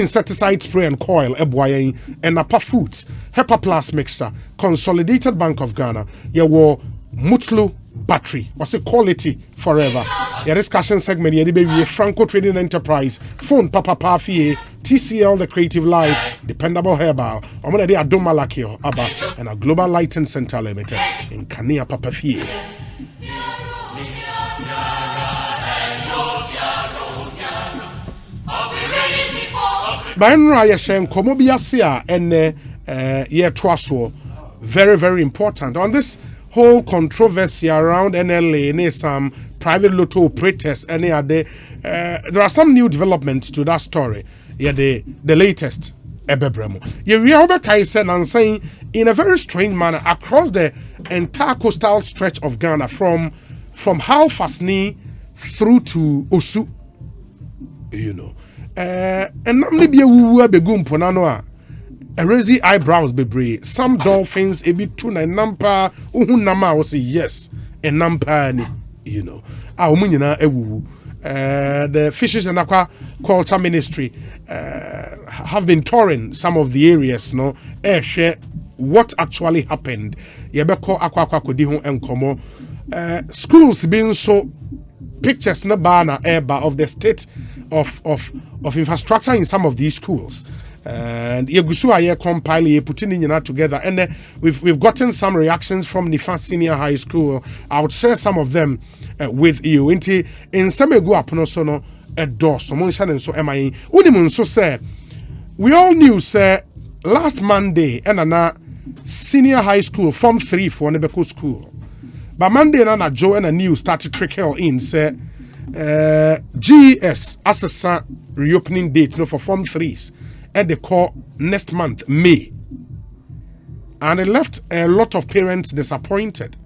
insecticide spray and coil ebwayen and Napa Foods Hepa Plus mixture Consolidated Bank of Ghana yewo Mutlu battery was a quality forever. Your discussion segment here be Franco Trading Enterprise phone Papa Pafie TCL The Creative Life Dependable Herbal omona de Adoma Lakio Aba and a Global Lighting Center Limited in Kania Papa Fie. Bayenra yeshen komo biase a ene ye toaso very very important on this whole controversy around NLA and some private lotto operators and there are some new developments to that story. Yeah, the latest ebebremo. Yeah, we are saying in a very strange manner across the entire coastal stretch of Ghana from Halfasni through to Osu, you know. And namely be a woo begum ponanoa. Erezi eyebrows bebre. Some dolphins a bit tuna nampa uhunama will say yes and nampa ni, you know. Umunyina ewu. The Fishes and Aquaculture Ministry have been touring some of the areas, no, share what actually happened. Yebeko aqua kodihun enkomo. Schools being so pictures na banner of the state of infrastructure in some of these schools. And Yegusu aye compile ye putting in together, and we've gotten some reactions from Nifa Senior High School. I would share some of them with you. In some ego apono so no a door so and so am I unimun so say we all knew say last Monday and Senior High School Form 3 for Nebeko School. But Monday and Joe and a new started trickle in say GES as a reopening date no for Form 3s. At the call next month, May. And it left a lot of parents disappointed.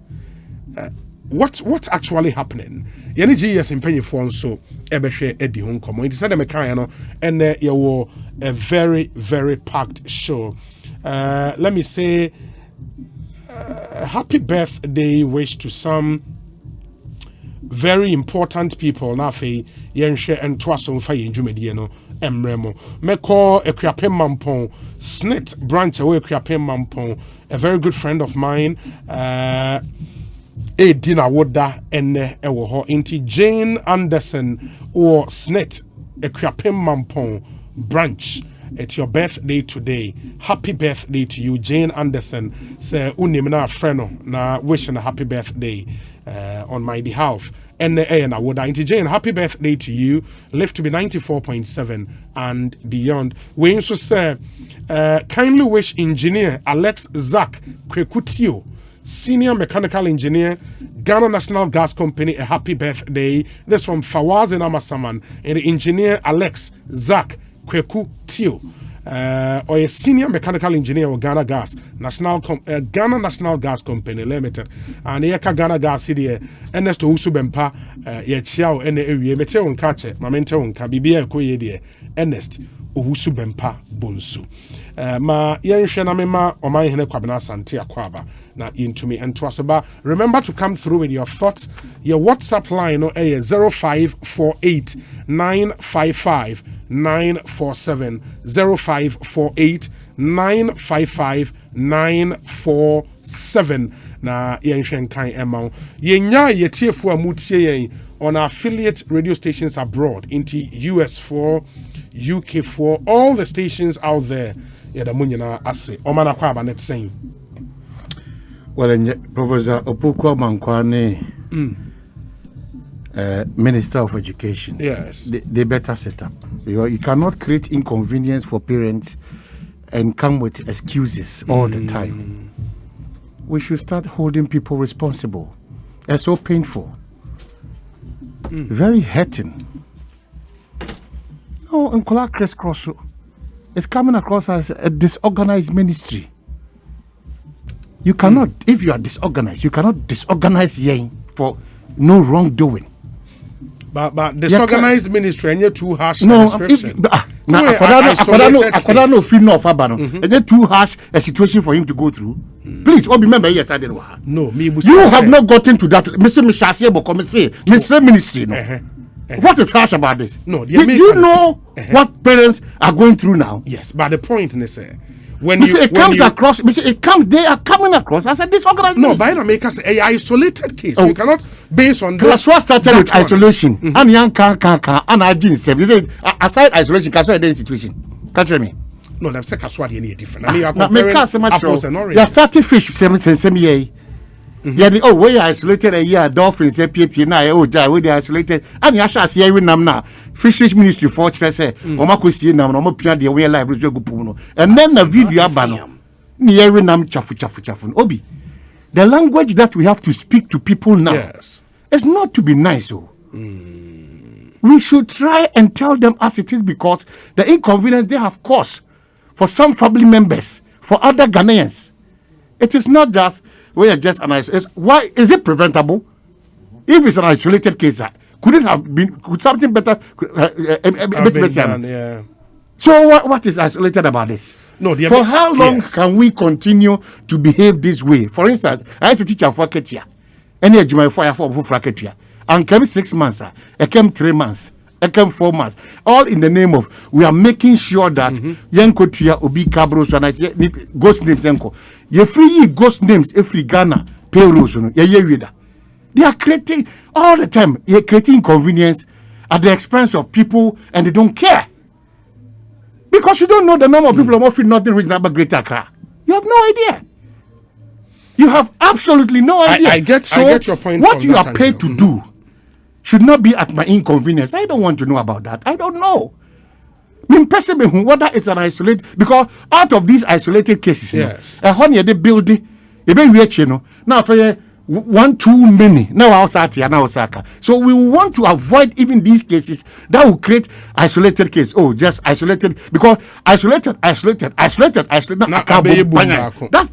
What's actually happening? Yeni GS in penny phone so ebeshe edi hon komo. It said the and you were a very, very packed show. Let me say happy birthday wish to some very important people. Nafe yenshe and twaso fa yenjumedieno. Emremo Meko Ekriapem Mampon Snit branch away Ekriapem Mampon, a very good friend of mine. Dina Woda and Ewoho Inti Jane Anderson or Snit Ekriapem Mampon branch. It's your birthday today. Happy birthday to you, Jane Anderson. Say unimina freno na wishing a happy birthday on my behalf. And I would Jane, happy birthday to you. Live to be 94.7 and beyond. We also say kindly wish engineer Alex Zach Kwekutio, senior mechanical engineer, Ghana National Gas Company, a happy birthday. This from Fawaz and Amasaman and the engineer Alex Zach Kwekutio. Or a senior mechanical engineer of Ghana Gas Ghana National Gas Company Limited, and Eka Ghana Gas here. Ernesto Usubempa, ye chiao ene ewie mete on kache, mamente on kabibia koye die. Ernest Usubempa Bonsu. Ma yen shena mema o man hene kwabena asante akwaba na intumi entwasoba. Remember to come through with your thoughts. Your WhatsApp line no 0548 955 947 0548 955 947 na yenshen kan emma yenya yetiefo amutie yen on our affiliate radio stations abroad into US 4 UK 4 all the stations out there yeda munyina ase omana kwa ba net saying well Professor Opokwa Mankwane Minister of Education. Yes. They better set up. You cannot create inconvenience for parents and come with excuses all the time. We should start holding people responsible. It's so painful. Very hurting. No, Nkola Crisscross is coming across as a disorganized ministry. You cannot, if you are disorganized, you cannot disorganize for no wrongdoing. But disorganized ministry and you're too harsh. No, I don't feel no fabano. And then too harsh a situation for him to go through. Please, remember, yes, I didn't. No, me. You have not gotten to that. Mr. Mishasi, Mr. Ministry. No. What is harsh about this? No, do you know what parents are going through now? Yes, but the point is, when it comes, they are coming across as a disorganized. No, by the makers a isolated case. You cannot base on this. What started with isolation, and young can, and I didn't aside isolation, that's why the situation. Catch me. No, that's a casualty any different. I mean, you are comparing apples and oranges. You are starting fish same year. Yeah, we are isolated a year. Dolphins, now, they are isolated. And Yasha, see, we now. Fisheries Ministry for say, Omakusi, now, Omopia, the way life is Puno. And then the video ban near Nam chafu. Obi. The language that we have to speak to people now is not to be nice. We should try and tell them as it is, because the inconvenience they have caused for some family members, for other Ghanaians, it is not just. We are just an isolation. Why is it preventable? If it's an isolated case, could it have been? Could something better? Yeah. So what is isolated about this? No. For how long can we continue to behave this way? For instance, I used to teach for Ketia. Any of my fire for Ketia, and came 6 months. I came 3 months. I came 4 months. All in the name of we are making sure that Yanko Tia Obi Cabros and I say ghost names Yanko. You free ghost names every Ghana payrolls. They are creating all the time. They are creating inconvenience at the expense of people, and they don't care because you don't know the number of people who feel nothing with number Greater Accra. You have no idea. You have absolutely no idea. I get your point. What you are paid to do should not be at my inconvenience. I don't want to know about that. I don't know. Personally, whether it's an isolated, because out of these isolated cases, they build it, now for 1 too many, now outside here, now Osaka. So we want to avoid even these cases that will create isolated case. Oh, just isolated, because isolated. That's the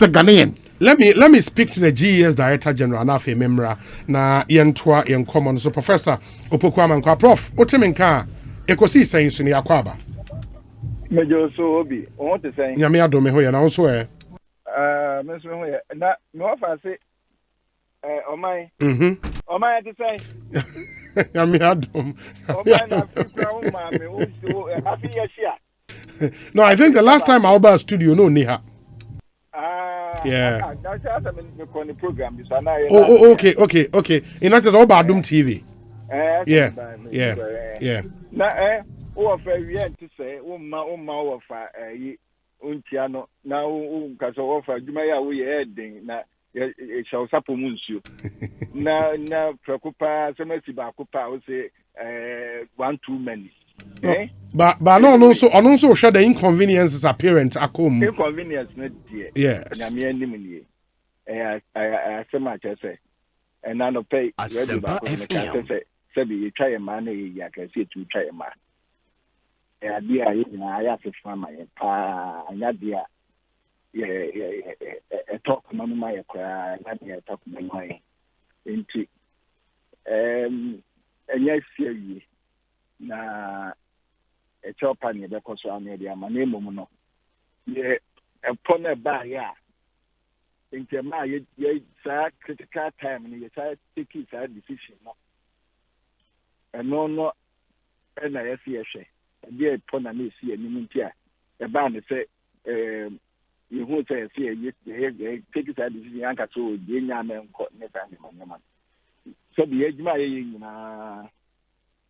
Ghanaian. Let me speak to the GES Director General Nafe Memra na yentwa yenkomo. So Professor Opokuamankwa, Prof, otemenka Ekosiisen M'Ahiasem akwaba. Mejo so obi, I want to say. Nyame adome ho ye na so me so ho ye. Na me ofa say omai. Omai to say. Nyame adom. Omai na fikra o ma me o so happy year. No, I think the last time I was studio no ni ha. Yeah. That's I'm in the program. Okay. In that is all about Doom TV. Yeah. Na o fa wi ante say o ma o fa untia no na o nka so o fa djuma ya wo ye edin na e shaw sapo mu nsuo na preocupa so mesi ba kupa o say 1 too many. But no so share the inconveniences apparent akom. Inconvenience not dear. Yes. Na me anim nie. I say much say. And now no pay ready back say be try a man ya can see to try a man. Dia ya se fama pa anya dia talk mama my cry na talk my into enya fear na a chopper near the coastal media, my name, no. Ye upon a bar, into my critical time, and you try to take his decision. And no, and I see a share. And dear upon a miss here, a band say, you won't say, take his decision, Uncle, so Jania man caught Nathan. So the age my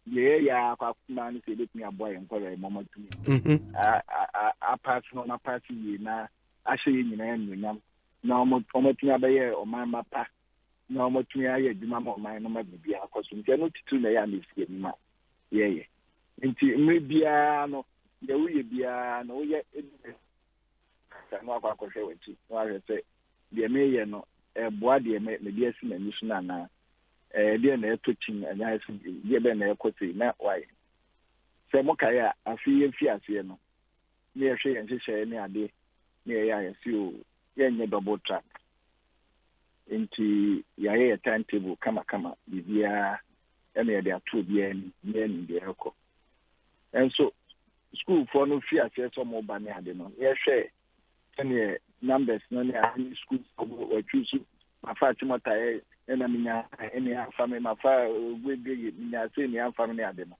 yeah, man, if you let me a boy and call a moment to me. I pass on a party now. I say in the end, no more to me or my mapa. No more to me, I do my number be a costume. You're not too late, I'm getting my. Yeah. Into maybe no, the way be no yet. I'm not going to say what you say. The mayor no, a body may be a mission now. Dear na touching and I see dear Ben Ekoti, not why. Say Mokaya, I feel fiasy no. Near she and she say near day, near I see you double track into your timetable, come, the any of their 2 in the Echo. And so, school for no fear, some more banner, I don't know. Yes, share. Any numbers, no, any school or choose my Fatima ena minya ene afame mafa gwege minya se ni afame ne ade no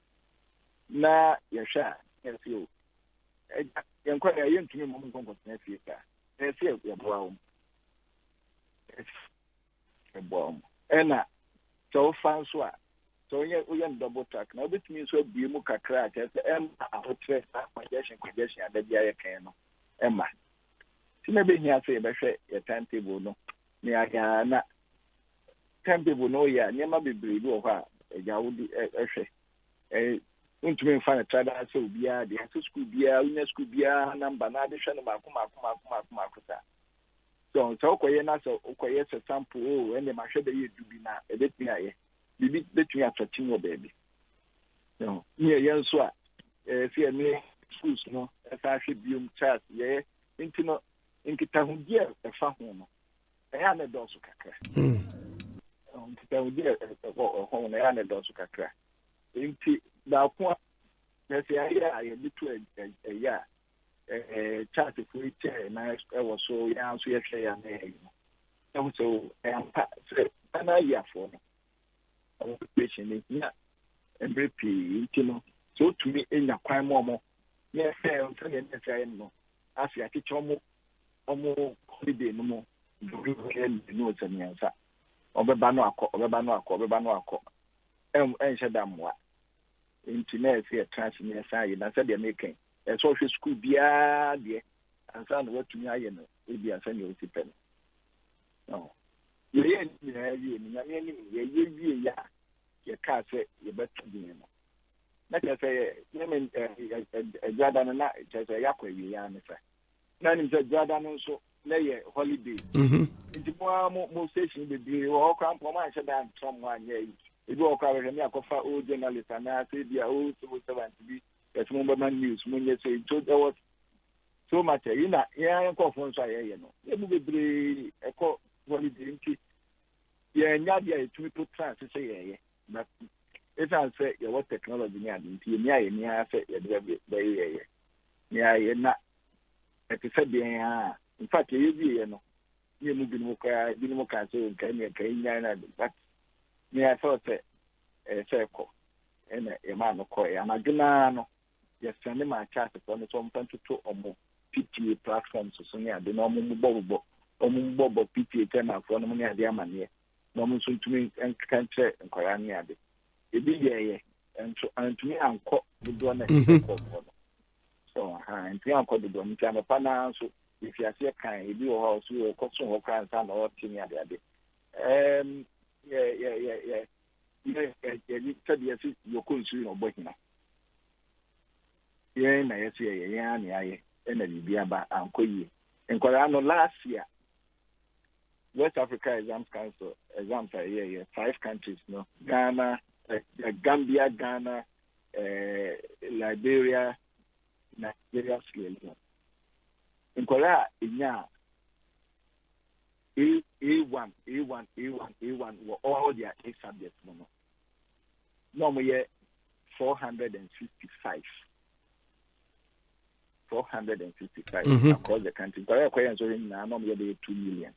na yehwa yesio yenkwa ya yentumi mo nkonko na fie ka ese yeboa wo yeboa ena so fan so a so uye double track na obetumi so abue mu kakra ate ahotre congestion adabia ye kan no ema tina be hia se be hwe ye timetable no ni aga na timetable no ya nyema bebre bi wo ha ejawudi ehwe untumi mfa na trada so bia de so school bia unya school bia number na de hwe no makomakomakomakomakosa so koye na so koye se sample o ene ma hwe be ye dubi na ebetumi aye bibi betumi atwati mo baby no ye yenso a fi ene schools no fa hwe biom chart ye intino inkita hudie fa ho no ya na do so kakra inkita hudie ho no ya na do so kakra inti da ko na se ya bitu ya chart for it na was so ya so ye hwe ya na so pa na ya for no patient ni na MVP intino so to me enya kwan mo ye fe on se ye se no afi akicho mo omo holiday no mo do no tamiansa obeba no akọ enhye mwa internet here transfer say na say dey make e so hwe school bia de ansa no watumi aye no e bia say no tipen no ye ni ya ye ka say ye betu din no na say ye men jada na say yakwa wi ya ne say na ni say jada no so na ye holiday nti mo station be bi o kwa mpo ma hye dan trom anya yi ebi o kwa we me akofa o journalist na say bia o civil servant bi yes mo ba news mo nye say to there was so much na ya ko fon so ye no e bu bebre e ko holiday nti ye nya dia e tumi to trans say ye but if I say ye what technology nya nti ye nya ye nya say ye be ye nya ye na e te say bia in fact ye bi no ye mu bi no ka so kan nya na but me I thought say ko ene e ma no ko ya na gina no ye send my chat for no so mpan to omo PTA platforms so nya de no omo bobo PTA tema for no nya de amane no mo so tumi kan che nkwara nya ade e bi ye antumi anko do na ko so antumi anko do mi kan pa na so if you see kan e bi o ho so ko so ho kan sa na o timi ade yeah you said yes you couldn't see no bohina yeah na yes yeah ni aye na bibia ba anko yi enkwara no last year West Africa Exams Council exams are here 5 countries no Ghana Gambia Ghana Liberia Nigeria Sierra Leone enkwara inya A1 were all their 8 subjects no normally 455 across the country but I so normally 2 million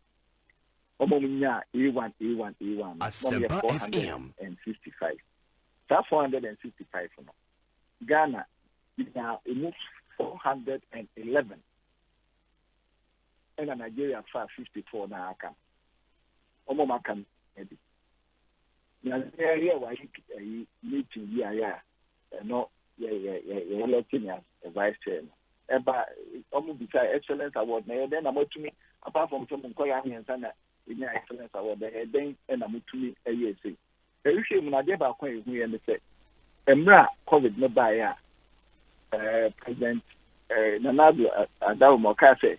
Omomunya A1 normally 455 that 455 no Ghana now it moves 411 and Nigeria 554 na aka omo maka edi na area wa yi meeting ya no ye electing as a vice chair eba omo bisa excellence award na then na motumi apart from some nkoya ahiansa na enya excellence award then na motumi ayese ehwe mu na de ba kwa ehu ye ne se emra covid no ba ya president Nanado Adawo Moka say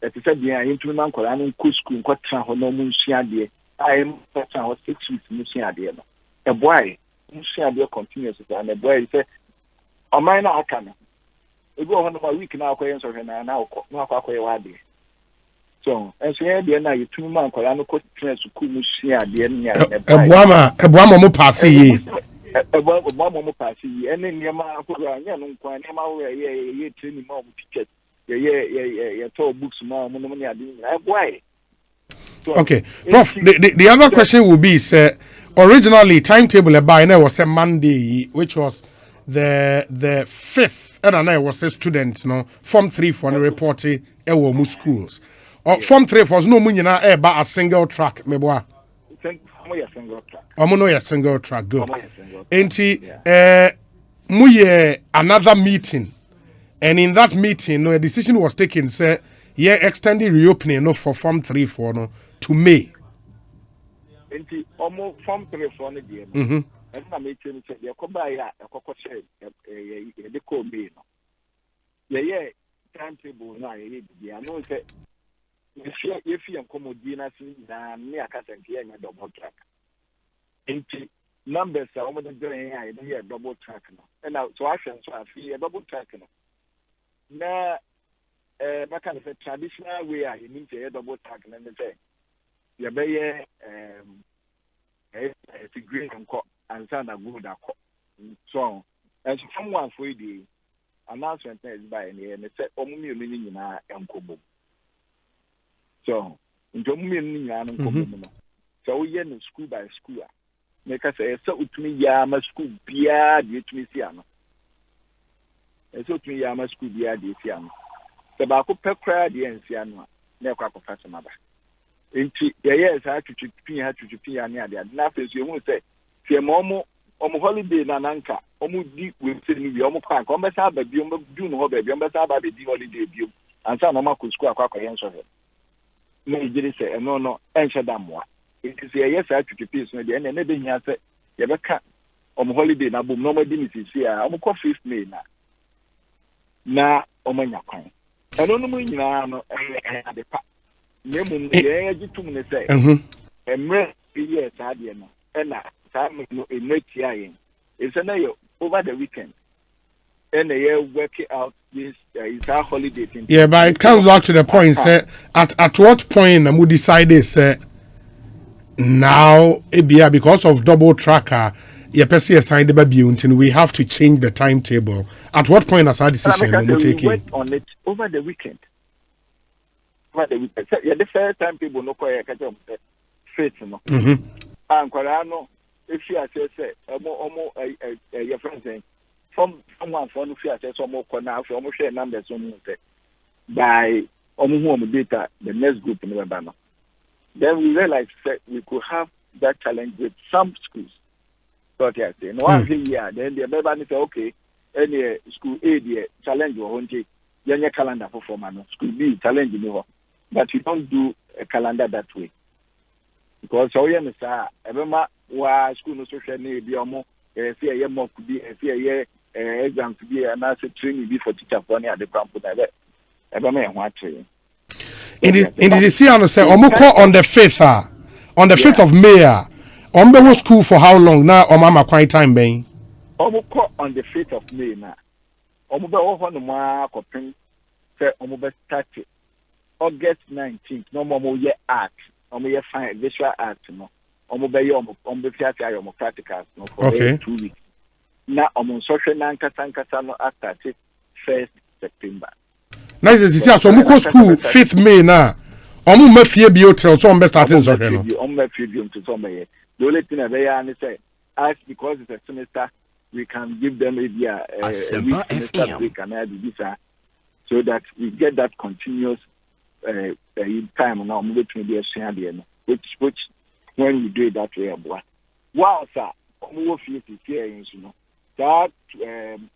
it is said ya into man kwara no school nkwatra ho no mu nsua de ai nkwatra ho 6 weeks mu nsua de no e boy nsua de continuous and the boy say o man na aka no e go ho no week na akoye nso hwe na akọ no akoye wa de so enso ye de na yitu man kwara no kwatra school mu nsua de nya e boama mo pass yi boama mo pass yi ene niema akọ anya no nkwa niema wo ye training ma mo ticket ye to books ma mo no ne ade na boy So, okay, Prof. The other question will be, sir. Originally, timetable by now was a Monday, which was the 5th. And I was a student, no, Form 3 for the reporting, schools. Or Form 3 for no money now, a single track, meboa. single track. No, single track, good. Single track. Enti, muye another meeting, and in that meeting, no, a decision was taken, say, yeah, extending reopening, no, for Form 3 for no to May. Enti almost Form 3 for the year. And I made him say, "You come by a cocoa shed, the cold bean." Yeah, timetable now. I know that if you are commodina, near Cassan, a double track. Enti numbers are over the drain, I hear double track now. And now, so I feel a double track now. Now, back at the traditional way, I need to double track and then say, "You better, it's a green and send a good so and someone for the announcement is by and they said only meaning in our uncle so into meaning an so we in school by school make us say so to me yama school bia de to me siano so to me yama school bia de siano so ba ko pekra de ensiano na kwa ko fasa maba enti yes ha tutupi ani ade na fesu you say tie mo holiday na nanka omo di we say ni bi omo park omo sa ba bi omo do no ba bi omo sa ba be di holiday bi ansa no ma ko school akwa yen so he na ejiri say no enche da moa it is yes ha tutupi so de na be hia say ye be ka omo holiday na bom no ma di ni sisi a omo ko 5th May na omo nya kwan eno no mu nyina no ade pa nemu ye gitum ne say emre yes ade no na time no enotia it's over the weekend and they work out this is our holiday thing. Yeah, but it comes back to the point, say at what point we decided say now because of double tracker you person assigned the baby until we have to change the timetable. At what point as our decision we worked on it over the weekend. So, yeah, the first time people no quite catch up faith no. And Corano, if you are say your friends saying someone for no fear say some more corner for almost share numbers on by home data the next group in the then we realized that we could have that challenge with some schools. So I say no one here then the baby say okay any school A the challenge or hunting your calendar for formal school B challenge me but you don't do a calendar that way. Because so yeah, Mr. Ebema wa school no social need be omo see a mock be see a exam to be and also training be for teacher for near the campus that Ebema and what training. In the see say omo on the 5th on the 5th of May ombe school for how long now o mama quite time ben Omo on the 5th of May na omo be ho no ma kopin say omo be start August 19th no more year art omo fine visual art no omo be omo be fiati ayo practicals no for 2 weeks na omo social na nkasa no after 1st September nice is see so omo school 5th May na omo mafie bi hotel so omo starting social no omo mafie bi to so me the only thing I say as because it's a semester we can give them a semester break and visa so that we get that continuous time now which when we do it that way wow sir omo fee here you know that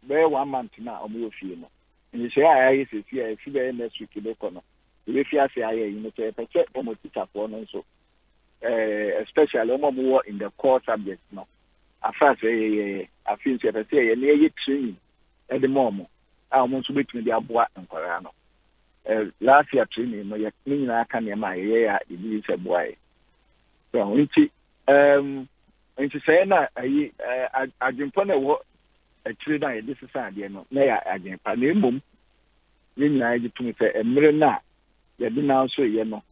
1 month now omo fee no and you say I say here if you next week they come if you say you know say omo teacher for no so especially omo in the core subjects no after say I feel say you training at the moment omo so between the aboa and no last year training no you na aka na ma ye ya e say boy so nti say na adwempo na wo actually na this is ade no na ya adwempa na emom ni na ye tumi say emre na ye di na so ye no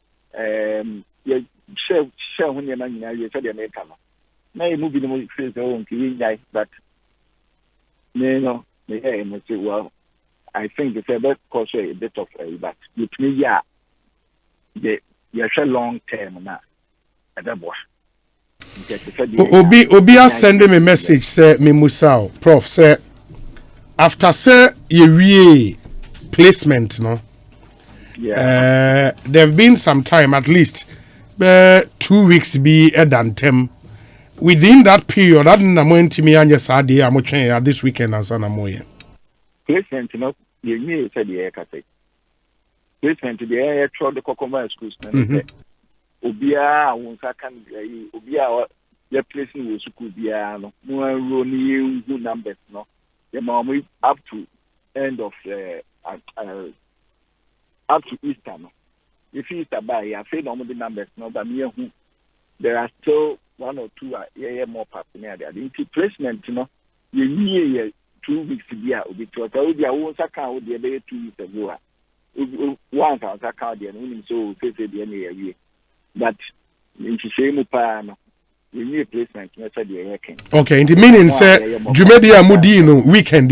ye share ho ne na nyina ye say de na ka no na ye mu bi no mo feel say o nki nyai but me no me hey me say well I think it's a bit cause a bit of but with me, yeah, the you share long term na edeboa Obi are sending me message say me Musao prof say after say ye placement no there have been some time at least 2 weeks be edantem within that period that na mo ntimi anye saade a mo twen this weekend and sana mo ye placement no ye nyi say the ekase placement the air throw the Kokoma schools na obia wonsa kan yi obia ye placing wo school bia no mo enroll ni hu numbers no ye ma mo up to end of up to Easter no if Easter by ya say no mo the numbers no but me hu there are still one or two more partner there the placement no ye nie 2 weeks bia obi to obia wonsa kan wo de be 2 weeks ago one can account there no so say the any but in Shemu Pano, we need placement. Okay, in the meaning, say, Jumedia Mudino weekend,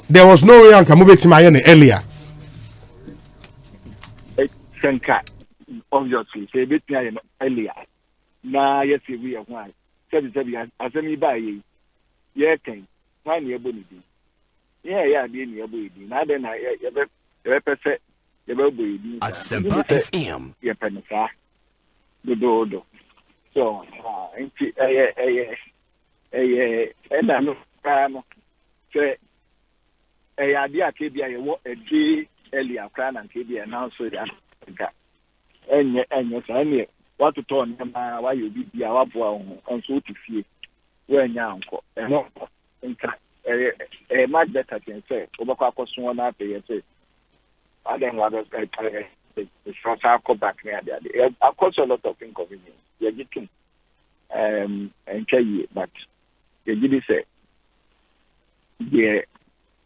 there was no way I can move it to my earlier. Senka, obviously, say bit earlier. Now, yes, we are one. Said as any by ye, can find your body. Yeah, being your body. Now then, I ever said, the baby, FM. Your penisa. Do so and no say idea KBI a day earlier plan and KBI announced that and what to turn why you be our boy on so to fear when young and much better can say over one after you say I don't want to it's from South back there. Of course, a lot of inconvenience. You're getting and tell you, but you did say, yeah,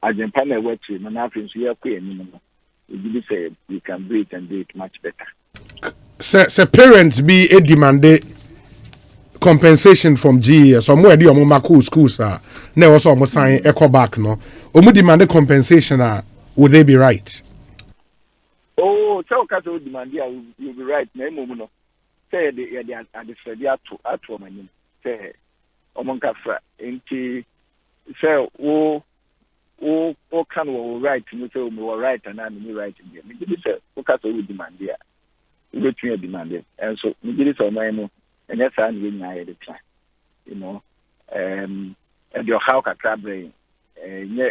Argentina went to Manafins, you are queen. You did say you can do it and do it much better. So parents be a demanded compensation from GES. Somewhere do you schools are now also almost sign echo back no. Omu demanded compensation would they be right? Oh, so Cato demand, you'll be right. No, say the Adisradia to my name. Say, Omonkafra, into say, oh, can we write? You say, we were right, and I'm right again. Maybe say, Cato will demand here. Which we demanded. And so, maybe this on my own, and that's how I'm getting at the time. And your how can crab brain, and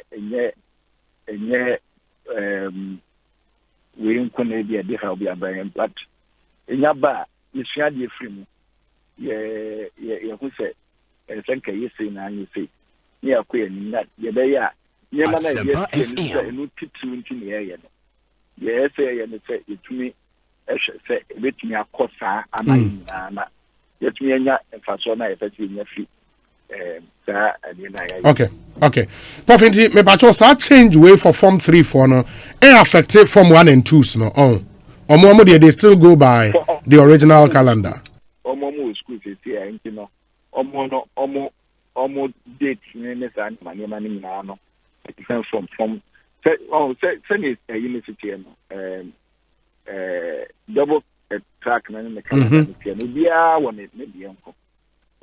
we ain't gonna be a different be a brain, but in your bar, you share your free. Yeah, who said, and thank you, say, now you say, yeah, queen, that, yeah, they are. Yeah, man, yes, no teaching in the area. Yes, and say it to me, say, with me a cosa, and I, yet me and Fasona, if it's in your feet. Okay. Perfect. Me bacho sa change way for form 3-4 no. Affected form 1 and 2 no. Omo they still go by the original calendar. Omo school is here, you know. Omo date ne sa mani na no. Different from say university no. Double track na the calendar no. Bia won it maybe unko.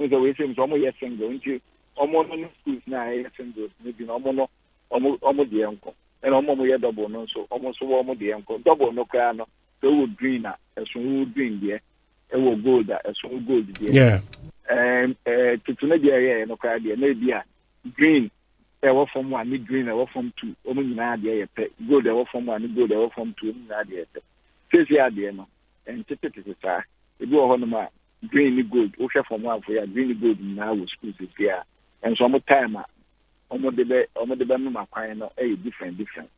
So we say omo yes single into omo no schools na yes single maybe omo the uncle and omo ye double no so omo the uncle double no kra no so we green na so we green there e wo gold so gold there to na there no kra there na bia green e wo from 1 ni green e wo from 2 omo nyina there ye pe gold e wo from 1 ni gold e wo from 2 omo nyina there pe say there no and tete sa e bi wo ho no ma green gold, okay from one for your green gold now with schools here. And some time almost the my kind of different.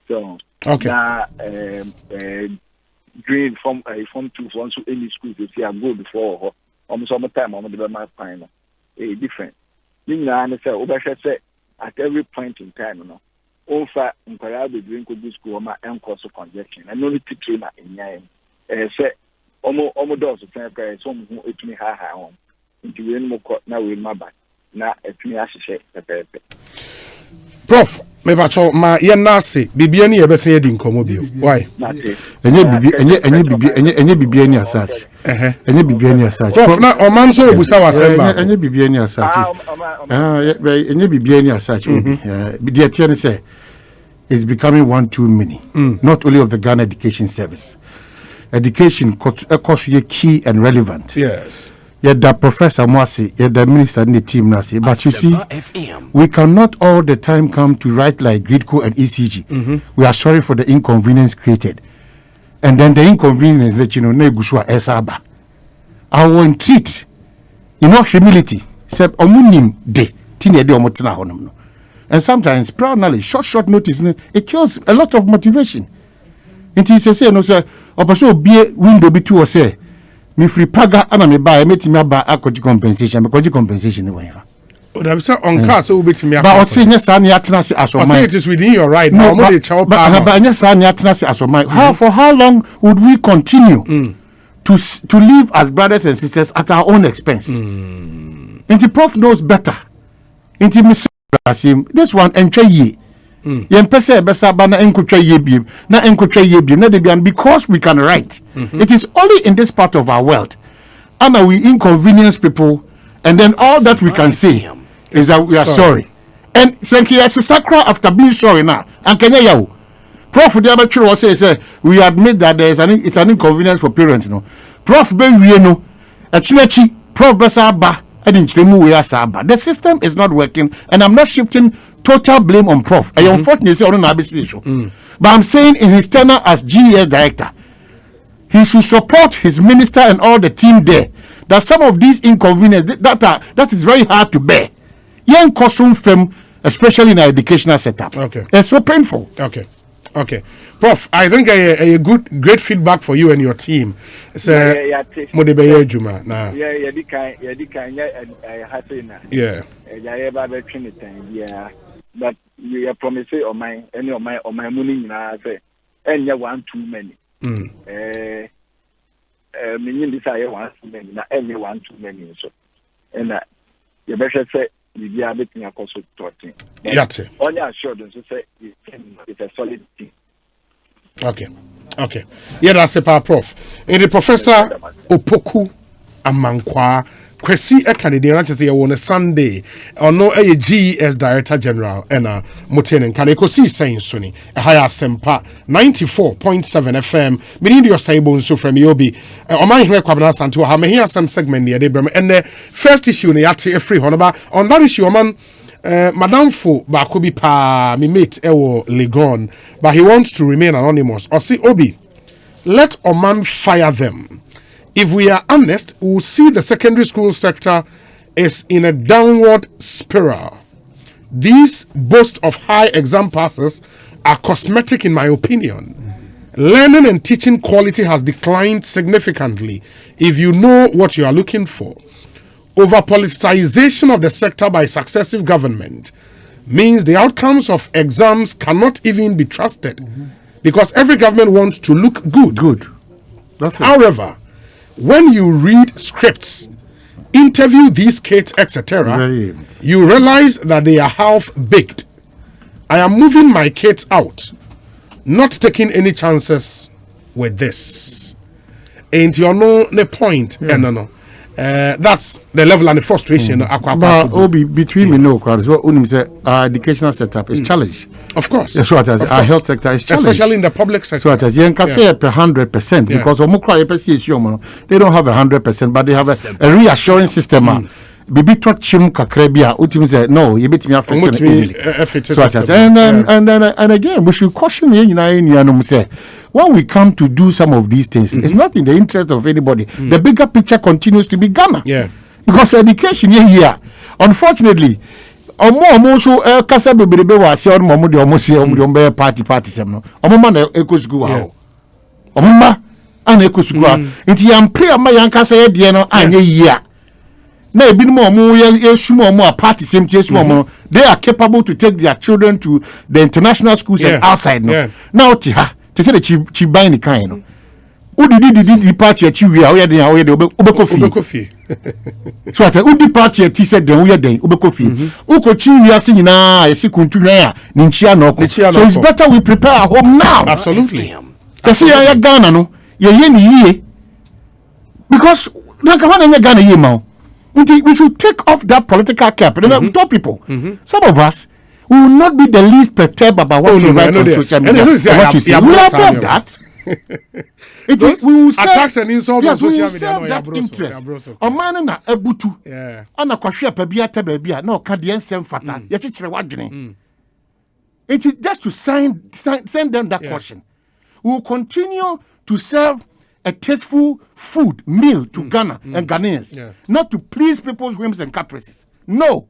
So okay. Now green from 2 for so any schools is here gold for almost some time almost the my kind of different. You know, say at every point in time, you know, over incredible drink good school my course of conjecture and only teaching in say almost does the same guy, some who it me on into any more now with my back. Now, it's me as a Prof, me bacho ma ye nase bibia ni ye bese ye di nkomo bio. Why? Enye bibia ni asach. Enye bibia ni asach. Prof na oman so obusa wasemba. Enye bibia ni asach. Enye bibia ni asach obi. Bibia tie say is becoming one too many. Not only of the Ghana Education Service. Education cost ye key and relevant. Yes. Yet the Professor Mwasi, yet the minister and the team Nasi. But you see, we cannot all the time come to write like Gridco and ECG. We are sorry for the inconvenience created. And then the inconvenience that, Neguswa Esaba. I will entreat, humility. And sometimes proud knowledge, short notice, it kills a lot of motivation. And he says, no, sir, or be a window be two or say. Me free paga ana me buy me timi aba akodi compensation because compensation no whatever. Oh, that be say on car so we timi but o say nyesa na atena se asomai. It is within your right now. Mo dey chow pa. But nyesa na atena se asomai. For how long would we continue to live as brothers and sisters at our own expense? Inti Prof knows better. Inti Mr. This one entry ye. Yen pese besa ba na enkotwa yebiem na enkotwa yebiem na debian because we can write. It is only in this part of our world and we inconvenience people and then all that we can say is that we are sorry. And thank you as a sacra after being sorry now and kenya yawo Prof the other true say we admit that it's an inconvenience for parents no Prof be wie no achinechi Prof besa ba the system is not working and I'm not shifting total blame on Prof. I unfortunately say on ABC issue. But I'm saying in his tenure as GES director, he should support his minister and all the team there. That some of these inconveniences that is very hard to bear. Young custom firm, especially in our educational setup. Okay. It's so painful. Okay. Prof, I think a great feedback for you and your team. It's Modebeye Juma. Yeah. But we are promising on my money say and you want too many. Meaning this I want too many, not every one too many. So and you better say you are making a cost of 13. Only assurance to say it's a solid thing. Okay. Yeah, that's a power Prof. And the Professor Opoku Amankwa Kwesi Canadian just say on a Sunday or no a GES Director General and Mutenen can Ekosiisen M'Ahiasem 94.7 FM. Meaning your Saibon so from Yobi on my here Kwabena Santo ha me here some segment near Debram and the first issue ne yate free honoba on that issue man Madam Fo Bakobi pa me mate Ewo Legon but he wants to remain anonymous or see Obi let Oman fire them. If we are honest, we'll see the secondary school sector is in a downward spiral. These boasts of high exam passes are cosmetic in my opinion. Learning and teaching quality has declined significantly if you know what you are looking for. Over-politicization of the sector by successive government means the outcomes of exams cannot even be trusted because every government wants to look good. That's it. However, when you read scripts, interview these kids, etc., you realize that they are half-baked. I am moving my kids out, not taking any chances with this. Ain't you know the point? No. That's the level and the frustration. But Obi, between me no crowd, so Unim say our educational setup is challenged. Of course. That's what I say. Our health sector is challenged. Especially in the public sector. So what I say, 100% because they don't have 100%, but they have a reassuring system. Bibi touch chim kakrebia ultimately say no you bet me affect easily so and again we should caution say when we come to do some of these things it's not in the interest of anybody. The bigger picture continues to be Ghana because education here unfortunately so kasa beberebe wa se on mo de omo party sem no omo na ekosukuu ha omo ma ana ekosukuu ha nti yam prayer ma yan kasa ye de no anya yia na ebinum omo yesum omo a party same yesum omo they are capable to take their children to the international schools and outside no now ti ha they say the chief buy the kind no Udi party achi we are dey obekofie. So ata udi party ati said den we den obekofie. Ukochi we ase nyina esi kuntunwa a ni nchia na oko. So it's better we prepare our home now. Absolutely. Say ya Ghana no ye ni yie. Because don't come on Ghana yie ma. We should take off that political cap and stop people. Some of us we will not be the least perturbed about what we write on social media. What you say. We are above that. We will attacks and insults on social media. That interest. Omana na ebutu. Ana kwahwe pabia ta babia na okade ensem fata. Yesi kire wadwene. It is just to send them that caution. We will continue to serve a tasteful meal to Ghana and Ghanaians, not to please people's whims and caprices. No.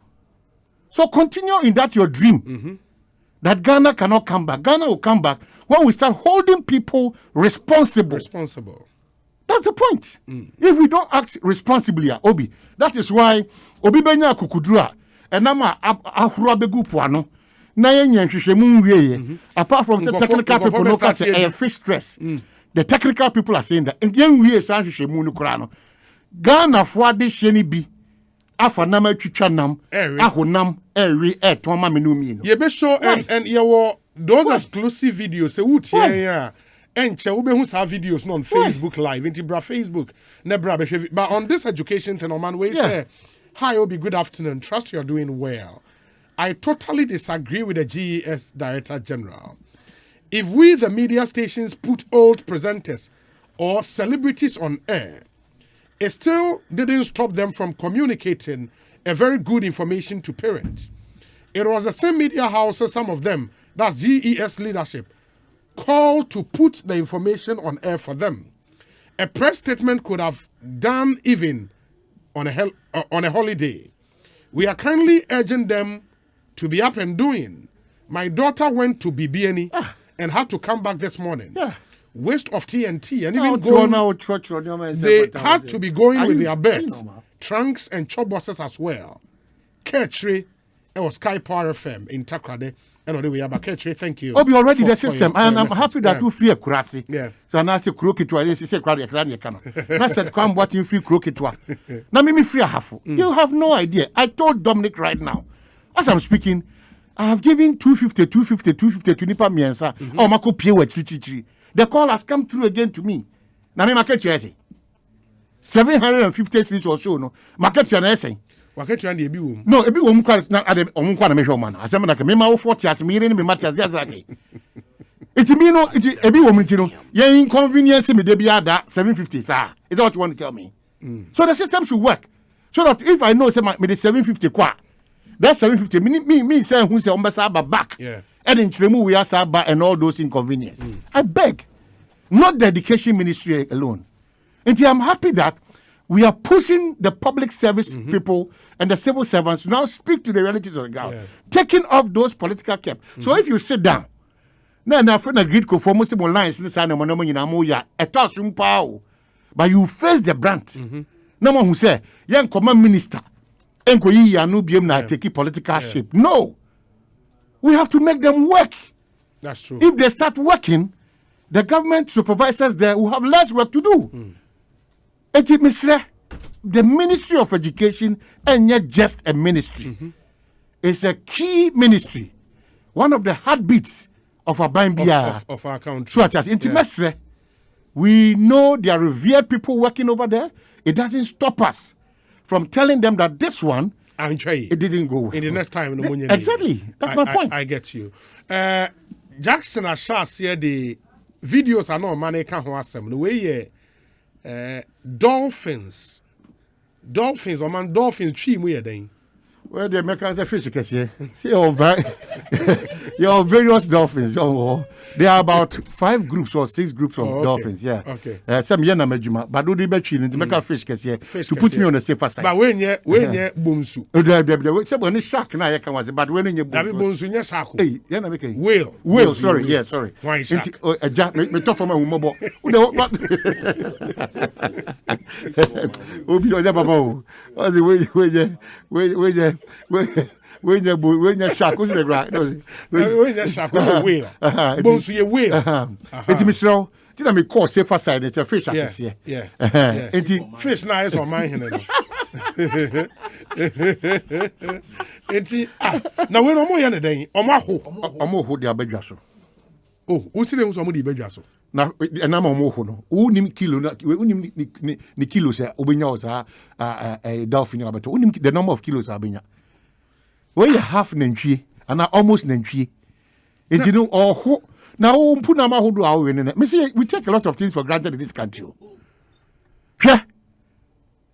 So continue in that your dream that Ghana cannot come back. Ghana will come back when we start holding people responsible. That's the point. If we don't act responsibly, Obi, that is why Obi Benya Kukudura and Nama Ahura Begu Puano. Apart from the technical people, no can say fish stress. The technical people are saying that. And then we are Ghana for this sheni be. Afa nama twitwanam ahonam ewe etoma menumi no ye be show and ye wo those exclusive videos say wutie ya enche wo be hu sa videos no on Facebook live inti bra Facebook na bra be hwe but on this education thing man we say hi Obi, good afternoon, trust you are doing well. I totally disagree with the GES Director General. If we the media stations put old presenters or celebrities on air, it still didn't stop them from communicating a very good information to parents. It was the same media houses, some of them, that's GES leadership, called to put the information on air for them. A press statement could have done even on a holiday. We are kindly urging them to be up and doing. My daughter went to BBNE and had to come back this morning. Waste of TNT and even they had to be going with their beds, trunks and chop buses as well. Ketri, it was Sky Power FM in Takrade. And we have a Ketri, thank you. Obi already the system, and I'm happy that you free a kurasi. So now I say krokitwa, this is a crowd yakano. I said, come what you free krokitwa. Now me free a half. You have no idea. I told Dominic right now, as I'm speaking, I have given 250 to Nipa Miensa. Oh, Mako Piewe Chichi. The call has come through again to me. Now, me market you essay 750 cents or so. No, market you an essay. Market you and the Ebi No, Ebi Womquas not at the Omquana measurement. I said, like a memo 40 as me in Matthias Yazaki. It's me, no, it's Ebi Woman, you know, your inconvenience me, they be at that 750, sir. Is that what you want to tell me? So the system should work. So that if I know, say, me the 750 qua, that's 750. Me say, who say, Ombasaba back. And in Chiremu, we are Saba and all those inconveniences. I beg, not the education ministry alone. And I'm happy that we are pushing the public service people and the civil servants to now speak to the realities of the ground, taking off those political cap. So if you sit down, now for the grid conformity lines, but you face the brand. No one who say, young command minister, take political shape. No. We have to make them work. That's true. If they start working, the government supervisors there will have less work to do. The Ministry of Education and not just a ministry. It's a key ministry. One of the heartbeats of our of our country. We know there are revered people working over there. It doesn't stop us from telling them that this one it didn't go well. In the next time, exactly. That's my point. I get you. Jackson Ashas here the videos are not money can M'Ahiasem. The way dolphins or man dolphins tree we then. Well, the Americans are fish here. See all your various dolphins. There are about 5 groups or 6 groups of dolphins. Yeah. Okay. Some yena mejuma, but do the between to make a fish here to put me on the safer side. But when you boomsu. When it's shark now, but when you boomsu, yes, hey, yena make whale. Sorry, yeah, sorry. Why shark? A jack me tough for my mobile. Obi oja baba. When you shark, who's the ground? When you shark, whale. Bones, you whale. It's Mr. Did I make call safer side? It's a fish at this year. Yeah. Fish now is on my hand. Now when omo ya na den, omo ho dia badwa so. Oh, what's the name of somebody badwa so? Na na ma omo ho no. Unim kilo na unim ni kilos a obenya o sa dolphin abato. Unim the number of kilos abenya. When you half nantwie and almost nantwie. And you know oh now mpuna ma ho do awo ne. Me say we take a lot of things for granted in this country. Yeah.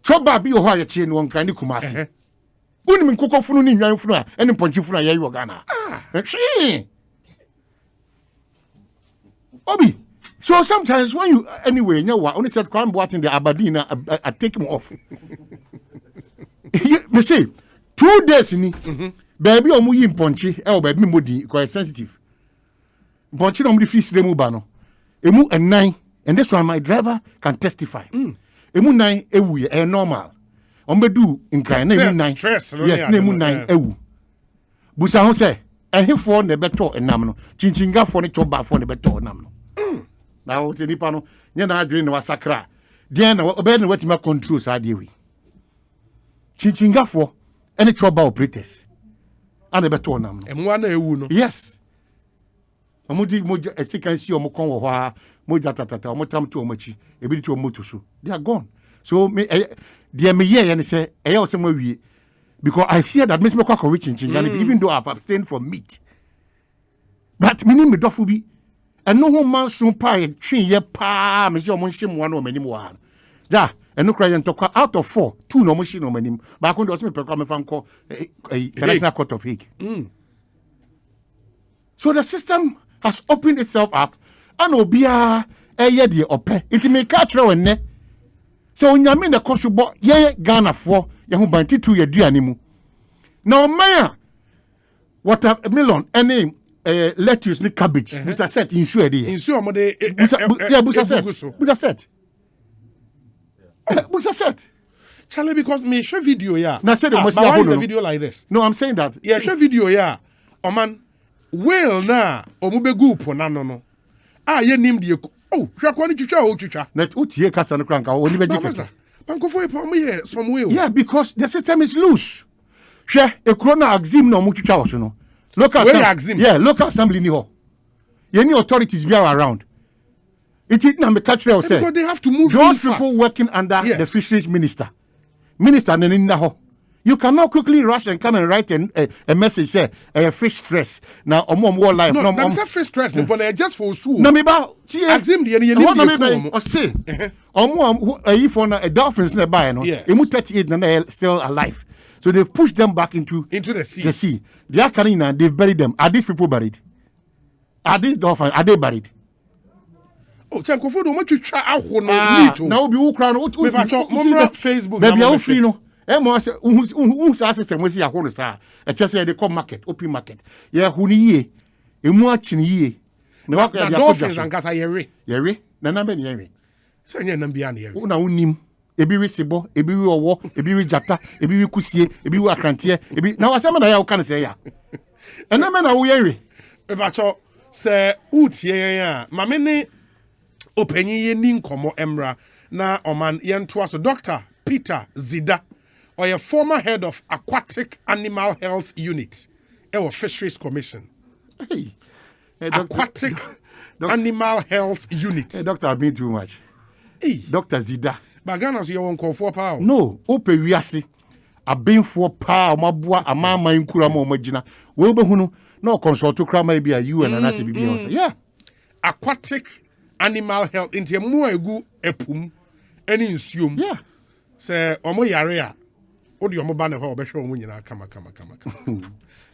Choba bi o ho ya chie no nkran ni kumase. Unim nkokɔ funu ni nwan funu a ene ponchi funu a yayi wo Ghana. Obi. So sometimes when you anyway, you know what? Only said Kwan Boatin the Aberdeen I take him off. Me say 2 days ni baby omu yi ponchi e baby modi quite sensitive. Ponchi no mudi fish dem ba no. Emu enan and this one my driver can testify. Emu nine ewu e normal. Ombedu nkran na emu nine. Yes, na emu nine ewu. Busa ho say ehefo na beto enam no. Chinchinga ne choba fo ne beto enam no. Now what nipa no nya na adwene ne wasakra. Den na obe na watima control sa de wi. Chinchinga fo ene choba operators. Ana beto enam no. Emu na ewu no. Yes. Omudi moja esikansi omukon wo ha moja tatata omotam to omachi ebi to omoto so they are gone. So me dear me here and say also wie because I fear that Miss Mokwa rich in even though I've abstained from meat. But me me dofu bi and no man so pa twi ye pa me say omonhye mo na omanim wa. Da eno kra ye ntokwa out of 4 2 no omonhye no omanim ba ko ndo so me pekwa me fan ko International Court of Hague. So the system has opened itself up and obia eye de ope it may catch no enne so onyame na kosobo ye Ghana for ye ho bantitu ye duane mu na oman watermelon any lettuce ni cabbage busa set insu ede ye insu omode busa set Charlie, because me show video na say the video like this. No, I'm saying that show video oh man well na omubegu po na no ye nim de hwakwa ni twitwa o twitwa na utie kasa no kranka oni beje kasa bankofo epa mo ye some way. Yeah, because the system is loose. Hwe ekrona axim na omu twitwa wo so no local assembly. Yeah, local assembly ni ho any authorities be around it is na me catch them say because they have to move those people working under the fisheries minister na na ho. You cannot quickly rush and come and write a message say fish stress. Now war life. No, that's not fish stress. But just for so. No, me ba. Axim the any. Or say. A dolphins nearby. No. Emu 38 and they're still alive. So they've pushed them back into the sea. The sea. They are carrying and they've buried them. Are these people buried? Are these dolphins? Are they buried? Oh, Chankofo do much try out no. Now be who crown. We Facebook. Baby, how free no. Emo say unsa system we see ahoro sa e chese dey come market open market ye huni ye emu achini ye na wa ya dolphins ankasa ye na na be ne ye say nya nam bia na ye una unim ebi wi sebo ebi wi owo ebi wi jata ebi wi kusie ebi wi akrantie ebi na wasema na ya wo kan say ya ena me na wo ye e ba cho say utie ye a ma me ne opanyi ye ni nkomo emra na oman ye nto aso Dr. Peter Zida or a former head of Aquatic Animal Health Unit, or Fisheries Commission. Hey, Aquatic Animal Health Unit. Hey, doctor, I've been too much. Hey, Dr. Zida. Baganas, you won't call for power. No, open wiase. I've been for power, my boy, a mama in Kuramo Majina. Well, but who no consult to cram maybe a you and an ACB. Yeah. Aquatic Animal Health into a more good epum, any insume. Yeah. Say, Omo Yarea. Odi omo ba ne ho obehwe omo nyina kama.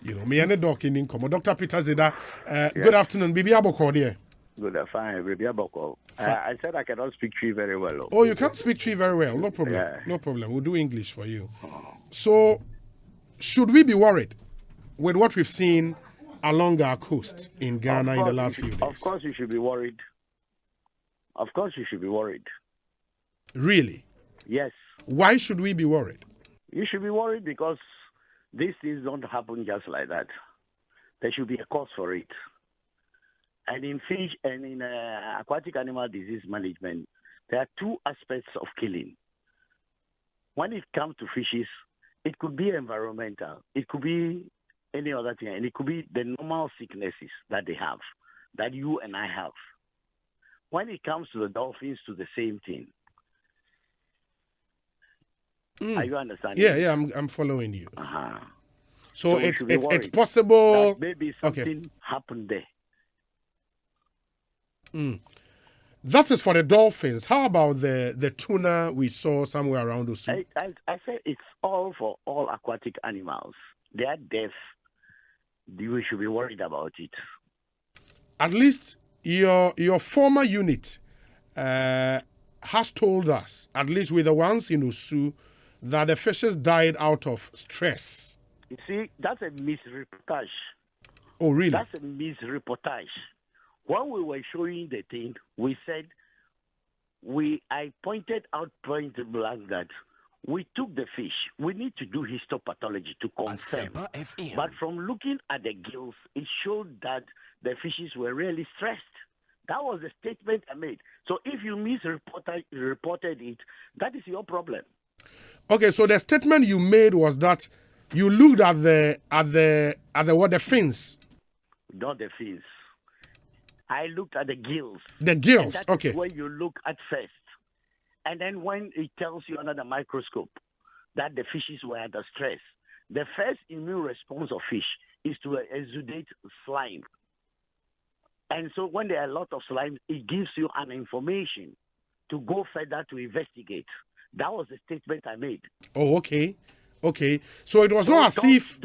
You know, me and the doc in income. Dr. Peter Zida, good afternoon. Bibi Aboko there. Good, fine. Bibi Aboko. I said I cannot speak Tree very well. Oh, you can't speak Tree very well. No problem. Yeah. No problem. We'll do English for you. So, should we be worried with what we've seen along our coast in Ghana in the last few days? Of course you should be worried. Of course you should be worried. Really? Yes. Why should we be worried? You should be worried because these things don't happen just like that. There should be a cause for it. And in fish and in aquatic animal disease management, there are two aspects of killing. When it comes to fishes, it could be environmental, it could be any other thing, and it could be the normal sicknesses that they have, that you and I have. When it comes to the dolphins, to the same thing. Are you understanding? Yeah, I'm following you. Uh-huh. So it's possible that maybe something happened there. That is for the dolphins. How about the tuna we saw somewhere around Osu? I said it's all for all aquatic animals. They are deaf. We should be worried about it. At least your former unit has told us, at least with the ones in Osu, that the fishes died out of stress. You see, that's a misreportage. Oh, really? That's a misreportage. When we were showing the thing, we said, I pointed out point blank that we took the fish. We need to do histopathology to confirm. But from looking at the gills, it showed that the fishes were really stressed. That was the statement I made. So if you misreported it, that is your problem. Okay, so the statement you made was that you looked at the fins. Not the fins. I looked at the gills. The gills, and okay. Is where you look at first. And then when it tells you under the microscope that the fishes were under stress, the first immune response of fish is to exudate slime. And so when there are a lot of slime, it gives you an information to go further to investigate. That was the statement I made. Oh, okay. Okay. So it was not as if...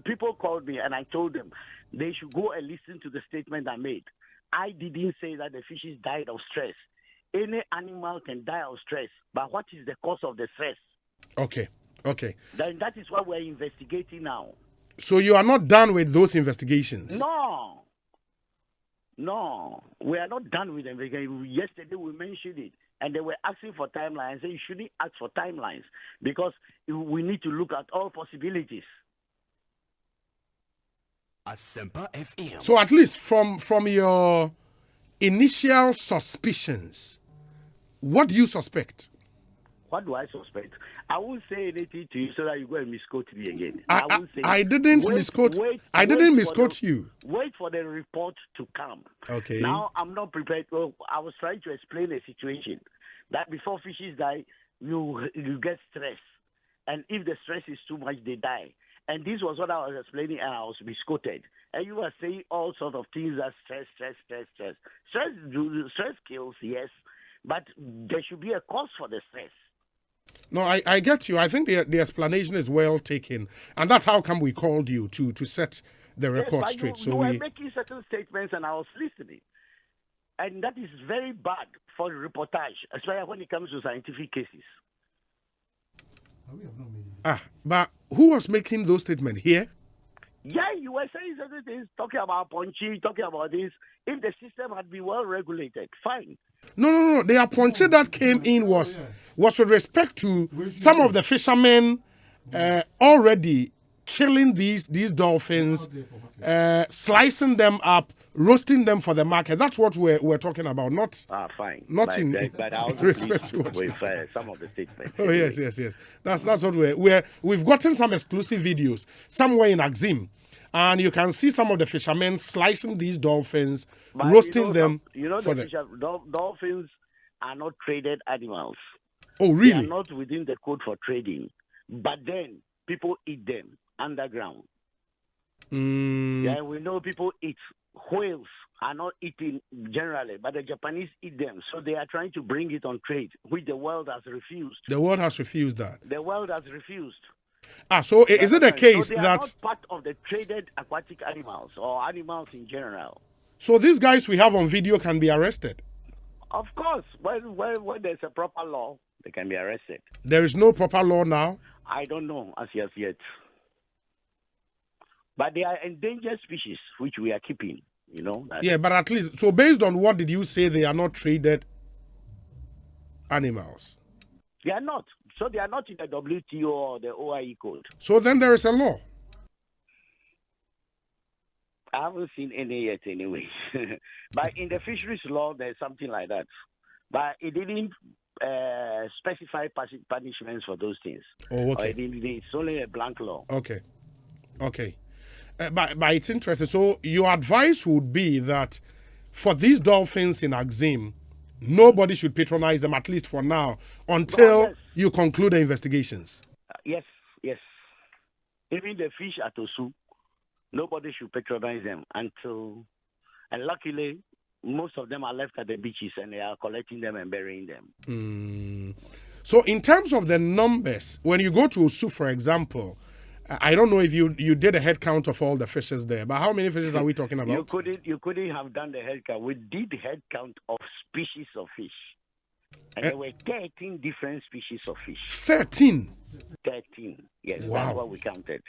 People called me and I told them they should go and listen to the statement I made. I didn't say that the fishes died of stress. Any animal can die of stress, but what is the cause of the stress? Okay. Okay. Then that is what we're investigating now. So you are not done with those investigations? No, we are not done with them. Yesterday we mentioned it, and they were asking for timelines. You shouldn't ask for timelines because we need to look at all possibilities. So at least from your initial suspicions, what do you suspect? What do I suspect? I won't say anything to you so that you go and misquote me again. I didn't misquote. I didn't misquote you. Wait for the report to come. Okay. Now I'm not prepared. Well, I was trying to explain a situation that before fishes die, you get stress, and if the stress is too much, they die. And this was what I was explaining, and I was misquoted. And you were saying all sorts of things that stress kills, yes, but there should be a cause for the stress. No, I get you. I think the explanation is well taken. And that's how come we called you to set the record straight. You were making certain statements and I was listening. And that is very bad for reportage, especially when it comes to scientific cases. But who was making those statements here? Yeah, you were saying certain things, talking about punchy, talking about this. If the system had been well regulated, fine. No. The appointee that came in was with respect to some of the fishermen already killing these dolphins, slicing them up, roasting them for the market. That's what we're talking about. Not fine. Not but I also respect to what with some of the statements. Oh yes. That's what we've gotten some exclusive videos somewhere in Axim. And you can see some of the fishermen slicing these dolphins, roasting them. Dolphins are not traded animals. Oh, really? They are not within the code for trading. But then people eat them underground. Yeah, we know people eat. Whales are not eaten generally, but the Japanese eat them. So they are trying to bring it on trade, which the world has refused. The world has refused that. The world has refused. So is it the case so they that... are not part of the traded aquatic animals or animals in general. So these guys we have on video can be arrested? Of course. When there's a proper law, they can be arrested. There is no proper law now? I don't know as yet. But they are endangered species, which we are keeping, Yeah, but at least, so based on what did you say, they are not traded animals? They are not. So they are not in the WTO or the OIE code. So then there is a law. I haven't seen any yet anyway. But in the fisheries law, there's something like that. But it didn't specify punishments for those things. Oh, okay. It's only a blank law. Okay. But it's interesting. So your advice would be that for these dolphins in Axim, nobody should patronize them, at least for now, until you conclude the investigations. Yes. Even the fish at Osu, nobody should patronize them until, and luckily, most of them are left at the beaches and they are collecting them and burying them. So in terms of the numbers, when you go to Osu, for example, I don't know if you did a head count of all the fishes there, but how many fishes are we talking about? You couldn't have done the head count. We did the head count of species of fish. And there were 13 different species of fish. 13? 13, yes. Wow. That's what we counted.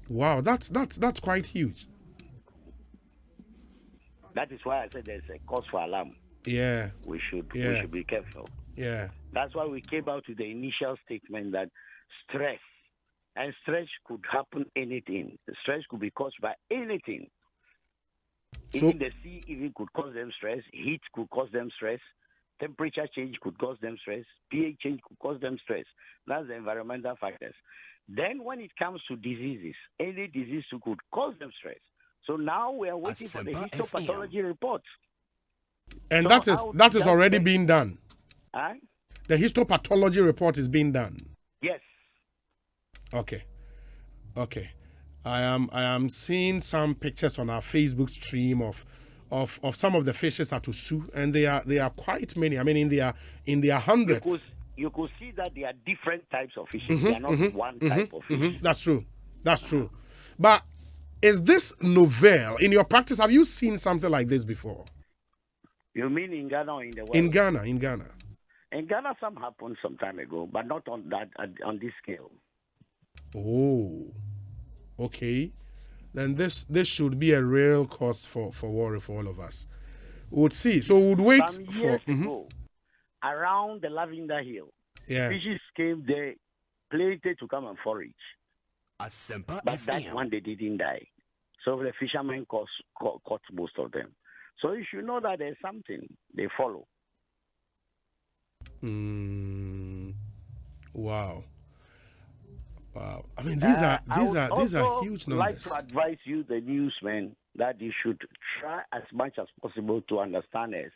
Wow, that's quite huge. That is why I said there's a cause for alarm. Yeah. We should be careful. Yeah. That's why we came out with the initial statement that stress could happen anything. Stress could be caused by anything. Even the sea even could cause them stress. Heat could cause them stress. Temperature change could cause them stress. pH change could cause them stress. That's the environmental factors. Then when it comes to diseases, any disease could cause them stress. So now we are waiting for the histopathology report. And that is already being done. Huh? The histopathology report is being done. Yes. Okay. I am seeing some pictures on our Facebook stream of some of the fishes at Osu, and they are quite many. I mean, in their hundreds. You could see that there are different types of fishes. They are not one type of fish. That's true. But is this novel? In your practice, have you seen something like this before? You mean in Ghana or in the world? In Ghana. In Ghana, some happened some time ago, but not on this scale. Oh, okay. Then this should be a real cause for worry for all of us. We would see. So we would wait some years ago, around the Lavender Hill, fishes came there, planted to come and forage. But that one they didn't die. So the fishermen caught most of them. So you should know that there's something they follow. Wow. I mean, these are huge numbers. I would like to advise you, the newsmen, that you should try as much as possible to understand us.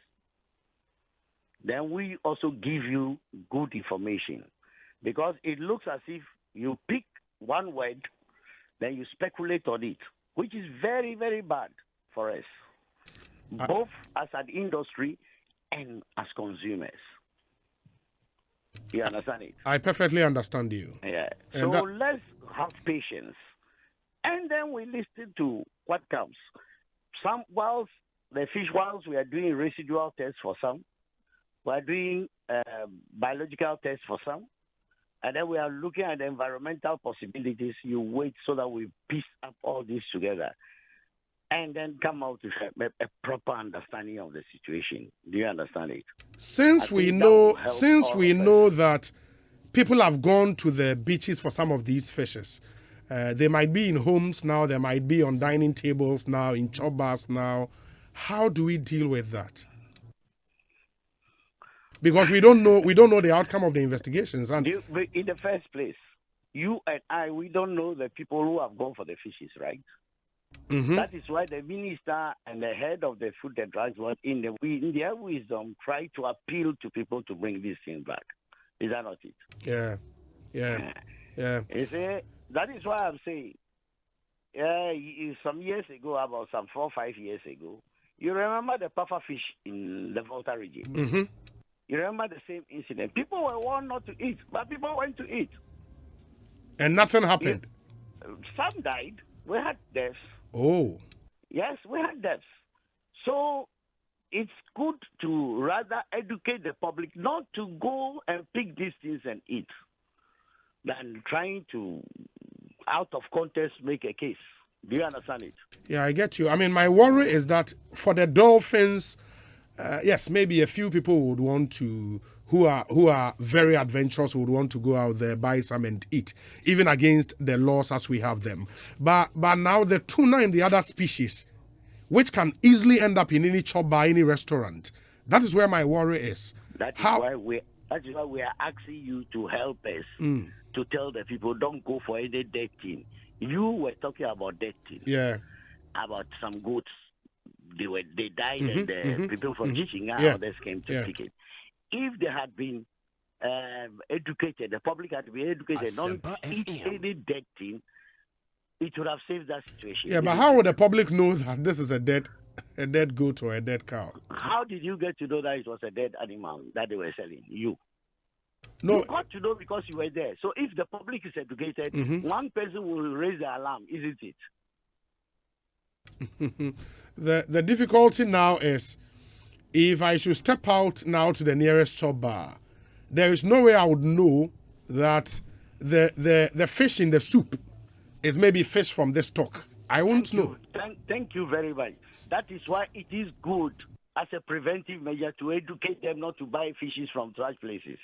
Then we also give you good information, because it looks as if you pick one word, then you speculate on it, which is very, very bad for us, both as an industry and as consumers. You understand it? I perfectly understand you. Yeah. So let's have patience, and then we listen to what comes. Whilst we are doing residual tests for some, we are doing biological tests for some, and then we are looking at the environmental possibilities. You wait so that we piece up all this together, and then come out with a proper understanding of the situation. Do you understand it? Since we know that people have gone to the beaches for some of these fishes, they might be in homes now, they might be on dining tables now, in chop bars now. How do we deal with that? Because we don't know the outcome of the investigations. And in the first place, you and I, we don't know the people who have gone for the fishes, right? That is why the minister and the head of the Food and Drugs Board, in their wisdom, try to appeal to people to bring this thing back. Is that not it? Yeah. You see, that is why I'm saying, some years ago, about some 4 or 5 years ago, you remember the puffer fish in the Volta region? You remember the same incident. People were warned not to eat, but people went to eat. And nothing happened? Some died. We had deaths. Oh. Yes, we had deaths. So it's good to rather educate the public not to go and pick these things and eat than trying to, out of context, make a case. Do you understand it? Yeah, I get you. I mean, my worry is that for the dolphins, yes, maybe a few people would want to, who are very adventurous would want to go out there, buy some and eat, even against the laws as we have them. But now the tuna and the other species, which can easily end up in any chop bar, any restaurant, that is where my worry is. That is why we are asking you to help us to tell the people don't go for any dead thing. You were talking about dead thing. Yeah. About some goats. They died and the people from Chinga Yeah. others came to pick it. If they had been educated, the public had been educated, not eat any dead thing, it would have saved that situation. Yeah, but how would the public know that this is a dead goat or a dead cow? How did you get to know that it was a dead animal that they were selling? You No. got to know because you were there. So if the public is educated, one person will raise the alarm, isn't it? The difficulty now is, if I should step out now to the nearest chop bar, there is no way I would know that the fish in the soup is maybe fish from the stock. I won't know. Thank you very much. That is why it is good as a preventive measure to educate them not to buy fishes from such places.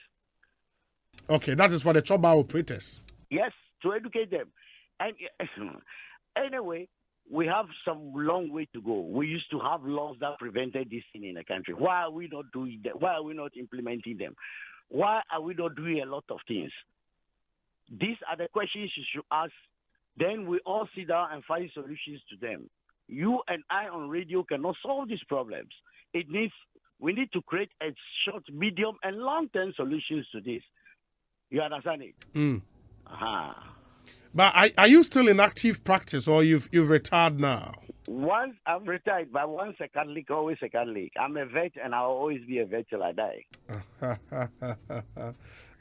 Okay, that is for the chop bar operators. Yes, to educate them. And anyway, we have some long way to go. We used to have laws that prevented this thing in the country. Why are we not doing that? Why are we not implementing them? Why are we not doing a lot of things? These are the questions you should ask. Then we all sit down and find solutions to them. You and I on radio cannot solve these problems. We need to create a short, medium, and long-term solutions to this. You understand it? But are you still in active practice, or you've retired now? Once I'm retired, but once a Catholic, always a Catholic. I'm a vet, and I'll always be a vet till I die.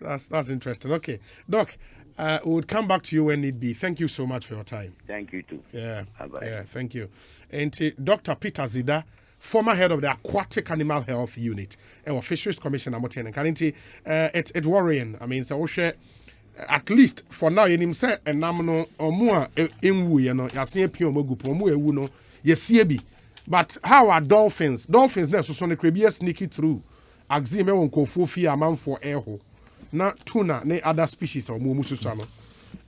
That's interesting. Okay, Doc, we'll come back to you when need be. Thank you so much for your time. Thank you too. Yeah. Bye-bye. Yeah. Thank you. And Dr. Peter Zida, former head of the Aquatic Animal Health Unit, Fisheries Commission, it's worrying. I mean, so at least for now, you say a namno or more in wu, you know, but how are dolphins? Dolphins, so they sneaky through. Axime won't go for fear amount for air hole. Not tuna, ne other species or mumususano.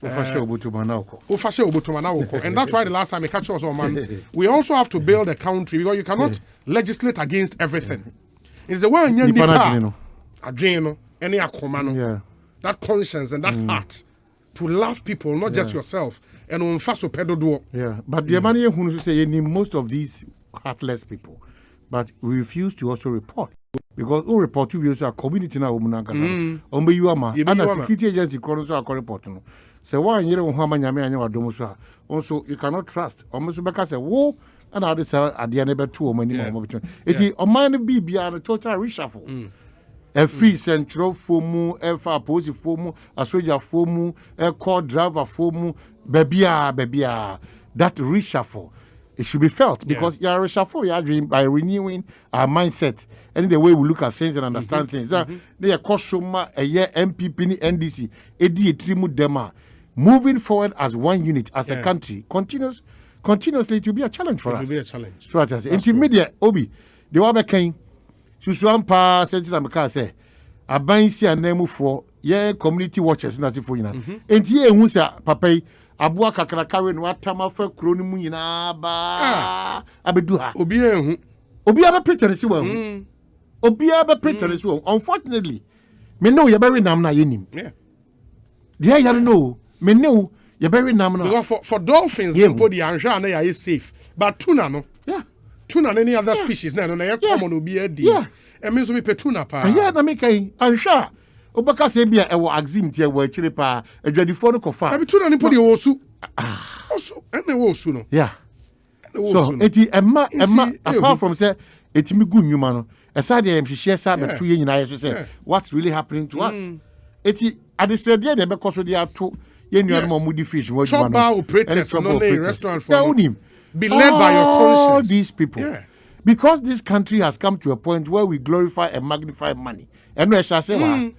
And that's why the last time I catch us, man, we also have to build a country because you cannot legislate against everything. It's the one you need any akomano, that conscience and that heart to love people, not just yourself. And on faso pedo. Yeah, but the money who say you need most of these heartless people, but we refuse to also report. Because all report to you are community now, Ombe you are and a security agency calls our report. So why you don't have my also you cannot trust. Almost because a war and others are at the end of 2 or many more. It is a minor be beyond a total reshuffle. A free central fomu, a far positive fomu, a soldier fomu, a car driver fomu, babia. That reshuffle. It should be felt because you are reshuffle your dream by renewing our mindset and the way we look at things and understand things. They are Kosoma, a year MPP, NDC, AD, Trimu Dema. Moving forward as one unit, as a country, continuously to be a challenge for us. It will be a challenge. So what I say, intermediate, Obi, the Wabakain, Susuampa, Sentinel Maka say, a bansi and name for community watchers, Nasifu, and here, Musa, Papa. Abua kakra kawe no atama fa kro no mu nyina ba abeduha obi aba pretend si wa obi aba pretend si wa unfortunately me know you bury nam na yenim there you know me know you bury nam na because for dolphins people the anhwa na ya safe but tuna no tuna and any other species na no ya common obi adi e mean so me petuna pa na me kai anhwa Obaka say bia e wo axim tie wo akire pa adwadifo no kofa abi tuna ni podi osu osu ene wo osu no so eti emma apart from say etimi gu nwuma no esa de emhihie sa beto ye nyina yeso say what's really happening to us eti adesede de be koso de ato ye nua no mudi fish wo juma no operators no restaurant for be led by your conscience all these people because this country has come to a point where we glorify and magnify money and no shall say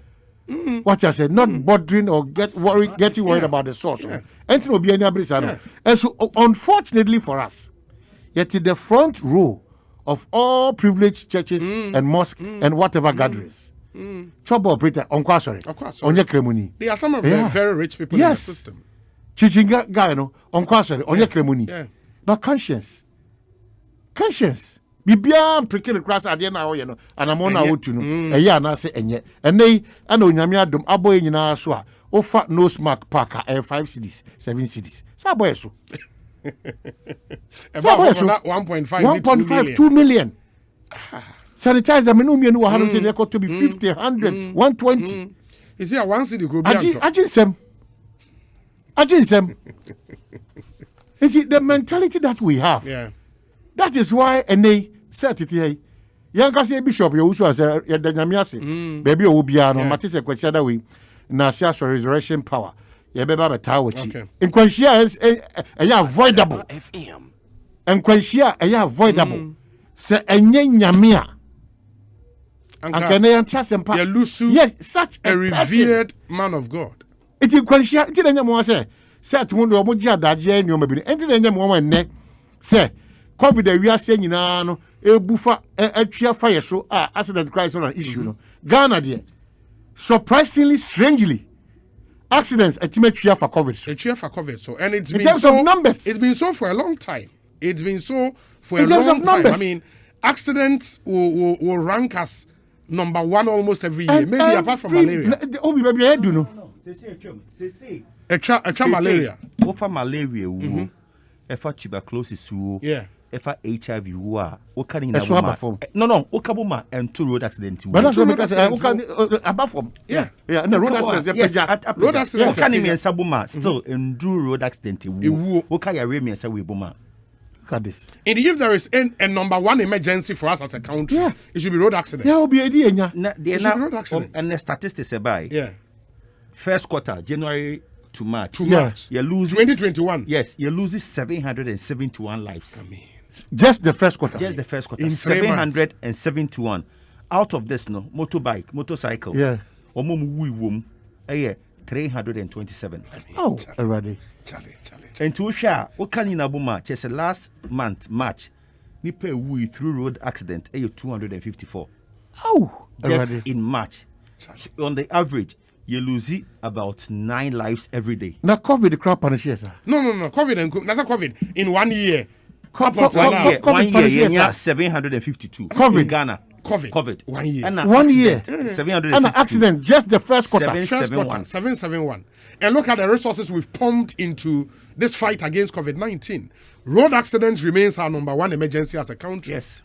what I said, not bothering or getting worried about the source. And so, unfortunately for us, yet in the front row of all privileged churches and mosques and whatever gatherings, chop operator on Kwasori. On your cremoni. There are some of the very rich people in the system. Chichinga guy, no, on Kwasori, on your cremoni. Yeah. But conscience. Bibia prickle across at the end of and I'm on out to know. A year and I say, and yet, and they, I know Yamiadum, a boy in our swa, or fat nose mark Parker, 5 cities, 7 cities. Saboeso. About 1.5, 2 million. Sanitizer, Menumian, who had said they got to be 50, 100, 120. You see, one city group. Ajinsem. The mentality that we have. Yeah. That is why, and they said it here. Young Cassie Bishop, you also as a Danyamiasi, baby Obiano, Matisse Quasiada, we Nasia resurrection power. Yabeba Tower. In Quansia is a avoidable. And Quansia a avoidable. Say a Yamia. And can they anticipate? Lusu, yes, such a revered man of God. It is Quansia, it didn't know say, said to Mundo Moja that Jen, you may be entering them woman neck. Say, COVID, we are saying, no, a buffer, a cheer fire so, accident crisis on an issue. No, Ghana, dear. Surprisingly, strangely, accidents a team cheer for COVID. A cheer for COVID. So, and it's in been terms so, of numbers. It's been so for a long time. It's been so for in a terms long of time. Numbers. I mean, accidents will rank us number 1 almost every year. Maybe apart from malaria. Oh, baby, I do know. A malaria. Over malaria, if tuberculosis, yeah. If HIV, no, Okabuma and 2 road accidents. But that's because above from. Yeah, and the road accidents. Road accidents. Okani and Sabuma still and do road accident. Okaya Remy and Sawibuma. Look at this. And if there is a number 1 emergency for us as a country, it should be road accidents. Yeah, will be idea. Road accidents. And the statistics about first quarter, January to March. You lose 2021. Yes, you lose 771 lives. I mean, just the first quarter. Just the first quarter. In 771. Out of this, no motorcycle. Yeah. Or 327. I mean, oh, already. Charlie. And to share, Okanina Buma, just last month, March, Nipe Wui through road accident, 254. Oh, just already. in March. So on the average, you lose about 9 lives every day. Now, COVID, the crowd punishes, sir. No. COVID and that's not COVID. In 1 year. One year, 752. COVID. In Ghana. COVID. 1 year. And 1 year. 752. And an accident, just the first quarter. 771. And look at the resources we've pumped into this fight against COVID-19. Road accidents remains our number 1 emergency as a country. Yes.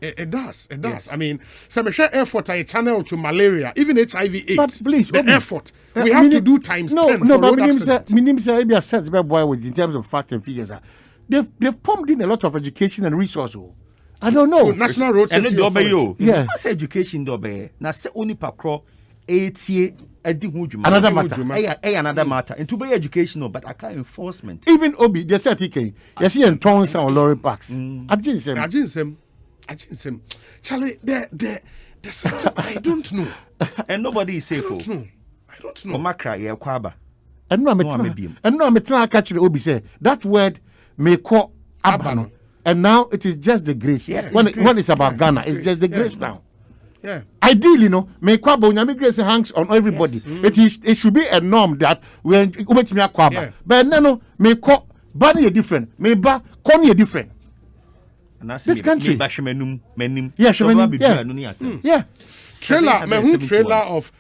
It does. Yes. I mean, some effort a channel to malaria, even HIV/AIDS. But please, the effort we have to do times 10 for road accidents. Maybe a set boy with in terms of facts and figures. They've pumped in a lot of education and resources. I don't know. National Road Safety Authority. Yeah. That's education dobe. Na se oni pakro 80 another matter. Another matter. And to be educational, but I can't enforcement. Even Obi, they said TK. You see in towns and lorry parks. Ajinsem. Charlie, the system, I don't know. And nobody is safe. I don't know. Omakra ye kwaba. And no, I'm catching Obi say that word may call Abano. And now it is just the grace. Yes, when it's about Ghana, it's just the grace now. Yeah. Ideally, may kwaba unyami grace hangs on everybody. Yes. It should be a norm that when umetimi kwaba. But no, may call bani different. May ba koni different. This country. Yeah. Trailer of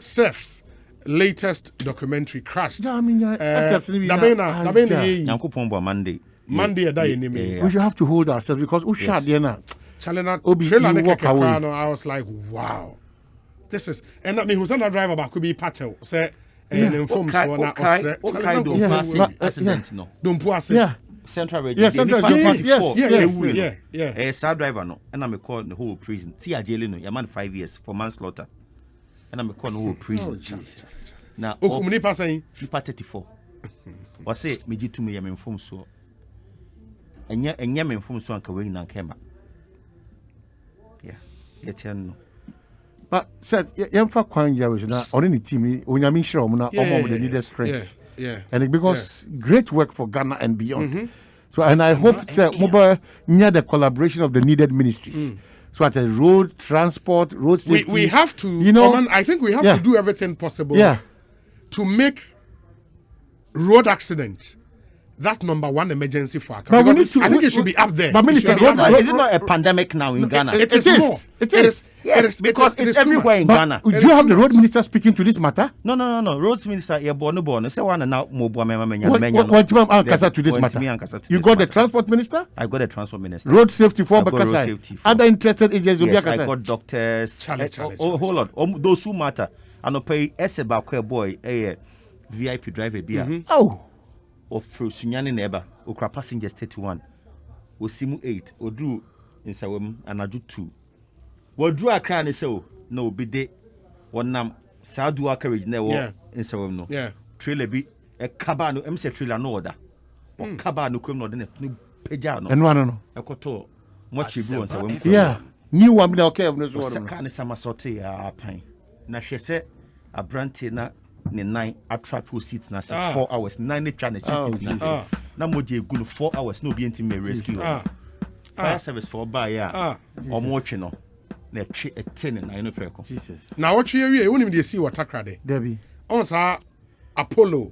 Seth latest documentary crashed. Monday we should have to hold ourselves because I was like, wow. This is and I mean who's another driver back could be Patel. Say and inform so na yeah. Central Radio. Yeah, Central Radio. Yeah. Sad driver no. And I'm called the whole prison. See a jail no. Your man 5 years for manslaughter. And I'm called the whole prison. Now, many passing? 34. Was say me to me am informed so. And yam informed so and kawin and kema. Yeah. Yet no. But said yamfa kwan ya we na on any team onyame hira mo na omo the needed strength. Yeah. And because great work for Ghana and beyond. So and I hope that mobile near the collaboration of the needed ministries So at a road transport, road safety. We have to, I think we have Yeah. to do everything possible Yeah. to make road accident that number one emergency for our But we country. need to- I think it should be up there. But It Minister, should be up there. Is it not a pandemic now in Ghana? It It is is. more. It is. Yes, because it's everywhere in But Ghana. do you have the road minister speaking to this matter? No. Roads minister, yeah, born. Say one now, What to this matter? You got the transport minister, I got the transport minister. road safety for I got road Bakasai. safety for- Other interested agencies will be Yes, I Akasai. got doctors. Charlie. Hold on. Those who matter. I no pay a boy, a VIP driver beer. Oh, Of Sunyani neighbor, Okra passengers 31. Osimu 8, Odru in Sawam, and I do 2. What drew a crown is so no be de one nam Sadua carriage never in Sawam no. Yeah. Trailer be a cabano, MC trailer no order. Or cabano come not in a pejano. and one. A coto. What you do on Sawam. Yeah, new one. Okay, of this one. Sakani sama sorte a pine. Na she said a branty na ne 9 attract who seats na 4 hours 9 trying to seats na na moje good 4 hours no be anti me rescue fire service for buy ya or more no na 10 and 9 preko Jesus. Now what you hear, when you see what Takrade. Debbie. On sa Apollo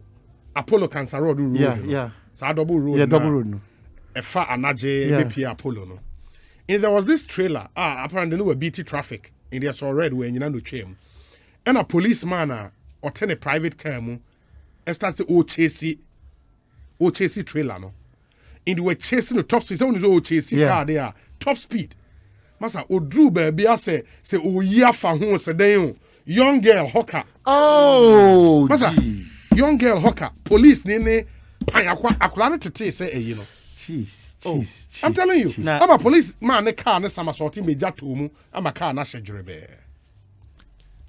Cancer Road road. Yeah. Sa double road. Yeah, double road. No. A far anaje Yeah. BP Apollo no. And there was this trailer. Apparently no BT traffic in there so red when you know chem. And a policeman or ten a private car mu. Start say chasey trailer no. And they were chasing the top speed. Someone is chasey car there. Top speed. Masa odru baby I say ya fa ho se den young girl hawker. Oh, Masa gee. young girl hawker police ne pan akwa tete say you know. Jeez. I'm telling you. Jeez. Nah. I'm a police man ne car ne sama sorting me jato mu. I'm a car na shedrebe.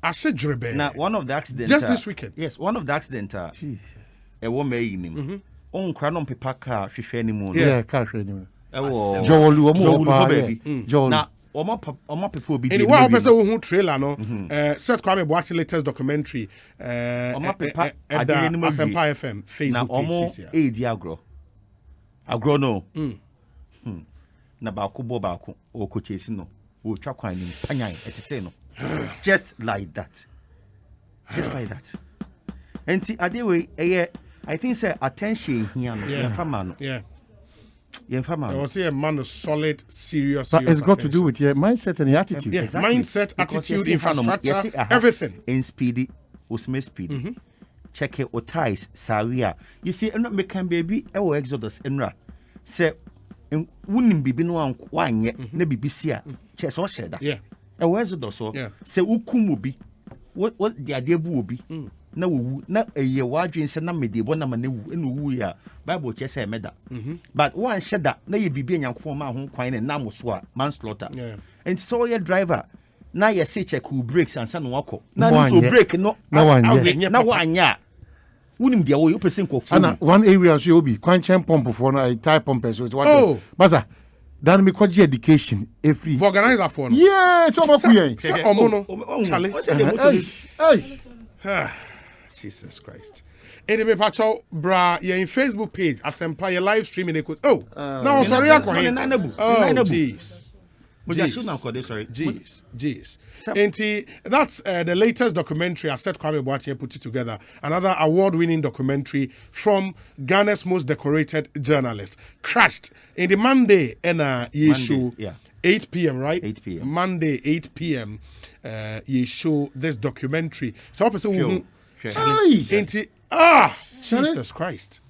I said drebe. now one of the accidents Just this weekend. yes one of the accident Jesus. a woman in him on cranon paper car hwehwe anymore Yeah, can't read him. oh Jowolu, Jowolu, omo baby. Jowolu. now omo people be Anyway, I person who trailer no. Set Kwame Boateng latest documentary. Omo paper At the Asempa FM na Facebook omo page. edi agro no na baako bo baako o ko chesi no o twa kwan ni panyan etete no just like that and see adewe I think say attention here no Yeah. yemfa no Yeah. yemfa I no was say a man of solid, serious. But it's got to do attention. with your mindset and your attitude. Yeah. Exactly. Mindset, Because attitude, you see how no- infrastructure, you see, everything. in speedy usme speedy check it or ties sawia you see and me can baby e wo exodus enra say wunim bibi no ankwanye na bibi si a che so sheda Yeah. e wo exodus so Yeah. say ukumu bi what the idea bu obi na wu na eye wadwen se na medebo na manewu enu wu ya bible che say meda but one sheda na ye bibi nyankofo ma ho kwan na nam so a manslaughter Yeah. and so your driver na ye say check who brakes and san wako na Wanye. so brake no Na wanye. awenya na wanya wunim dia wo you person ko fu And one area so you be quenching pump for no tie pump so it's what. Oh. Masa, then me kwaji education free. For organizer for no. Yeah, so much we. Say omo no. Charlie. Hey. Jesus Christ. Ede me pacho bra ye in Facebook page Asempa ye live streaming e oh. Now sorry akwa. Oh jeez. Sorry. Jeez. And that's the latest documentary I said Kwame Boateng put it together. Another award-winning documentary from Ghana's most decorated journalist. Crashed in the Monday ye show yeah. 8 p.m. right? 8 p.m. Monday 8 p.m. Ye show this documentary. So person Jesus Christ.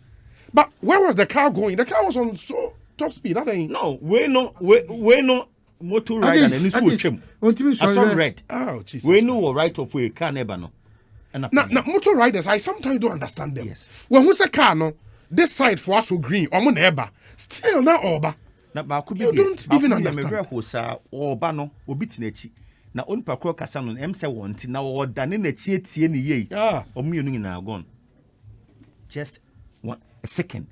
But where was the car going? The car was on so top speed. That ain't. No, we no motor rider and this chem. I saw red. Oh Jesus. We know right of way car never no. Now, motor riders, I sometimes don't understand them. Yes. When we say car, no, this side for us for green, or neighbor, still not over. Na ba ku bi You don't even understand. Me ho sa oba no obi tinechi. Na on pakro kasa no em se wonti na wo dane na chi etie ne yei. Ah. Omienu nyina gone. Just a second.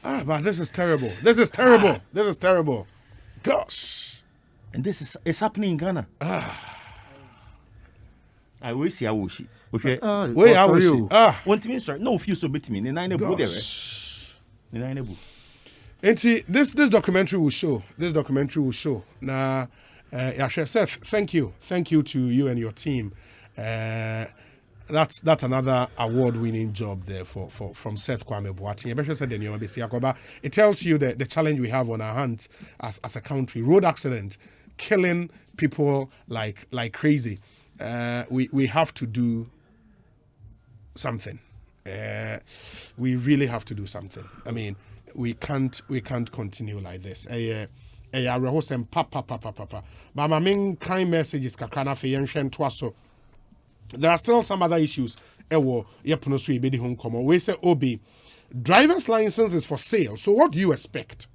But this is terrible. This is terrible. This is terrible. Gosh. And this is happening in Ghana. I will see Awoshi. Okay. Wait, I will see. Want me sorry. No few so bit me. Ni nine ebu there. Ni nine ebu. And see, this documentary will show. This documentary will show. Now, Seth, thank you to you and your team. That's another award-winning job there from Seth Kwame Boateng. It tells you the challenge we have on our hands as a country. Road accident, killing people like crazy. We have to do something. We really have to do something. I mean, we can't continue like this. But my main kind message is kakrana fe yenhwe ntoaso. There are still some other issues. We say, Obi, driver's license is for sale. So what do you expect?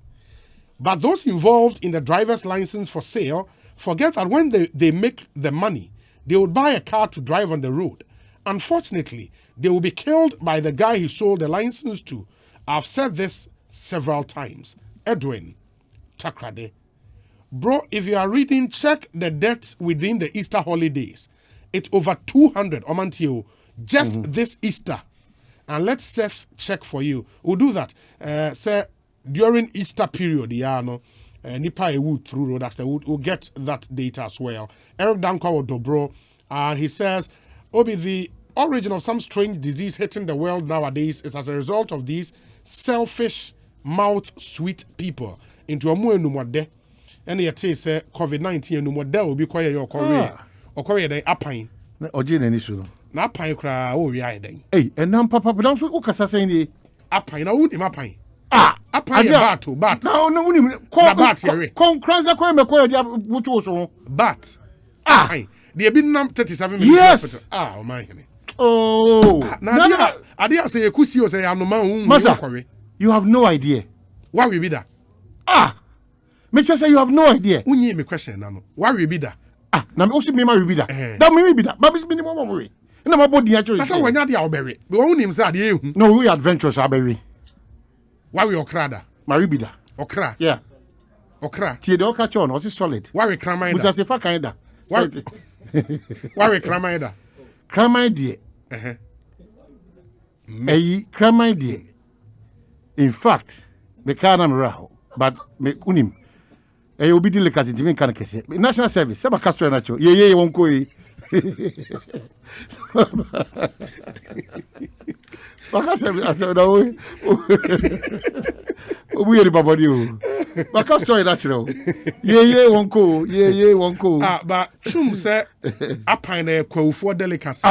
But those involved in the driver's license for sale forget that when they make the money, they would buy a car to drive on the road. Unfortunately, they will be killed by the guy he sold the license to. I've said this several times. Edwin Takrade. Bro, if you are reading, check the deaths within the Easter holidays. It's over 200, Omantio, just this Easter. And let Seth check for you. We'll do that. Say, during Easter period, Nipa wood through road accident, we'll get that data as well. Eric Dankwa Dobro, he says, Obi, the origin of some strange disease hitting the world nowadays is as a result of these selfish, mouth-sweet people. Into a more numode. And yet say COVID-19 numode will be quite your career. Or Korea day apine. Oji na nisu. Na apine kra o wi aye den. Hey, and now papa don't so ukasa saying the apine na wuni apine. Apine bat. No, wuni bat here. Kon kranza ko me ko dia wutu so. Bat. Apine. They been nam 37 minutes. Yes. Oh my him. Oh. Na dia say ekusi o say anoma hu. Masa, you have no idea. Why we be that? Make sure say you have no idea. Unyi me question na no. Why we be that? Na me osi me ma be that. That me be that. But me mo mo we. Na ma body actually. Asa wanya dia obere. Be won nim say ade ehu. No, we adventurous abewe. Why we okrada? Ma be that. Okra. Yeah. Okra. Tie de oka cho no, it's solid. Why we kraman da? Musa se fa kan da. Why we kraman da? Kraman de. Kraman de. In fact, me kana me raho, but me unim. Obi di lekasi ntimi kan kese. National service, seba castro na cho. Ye won ko yi. Baka service aso da we. Obu ye baba di o. Baka castro na cho. Ye won ko. But chum say apan na kwawfo delicacy.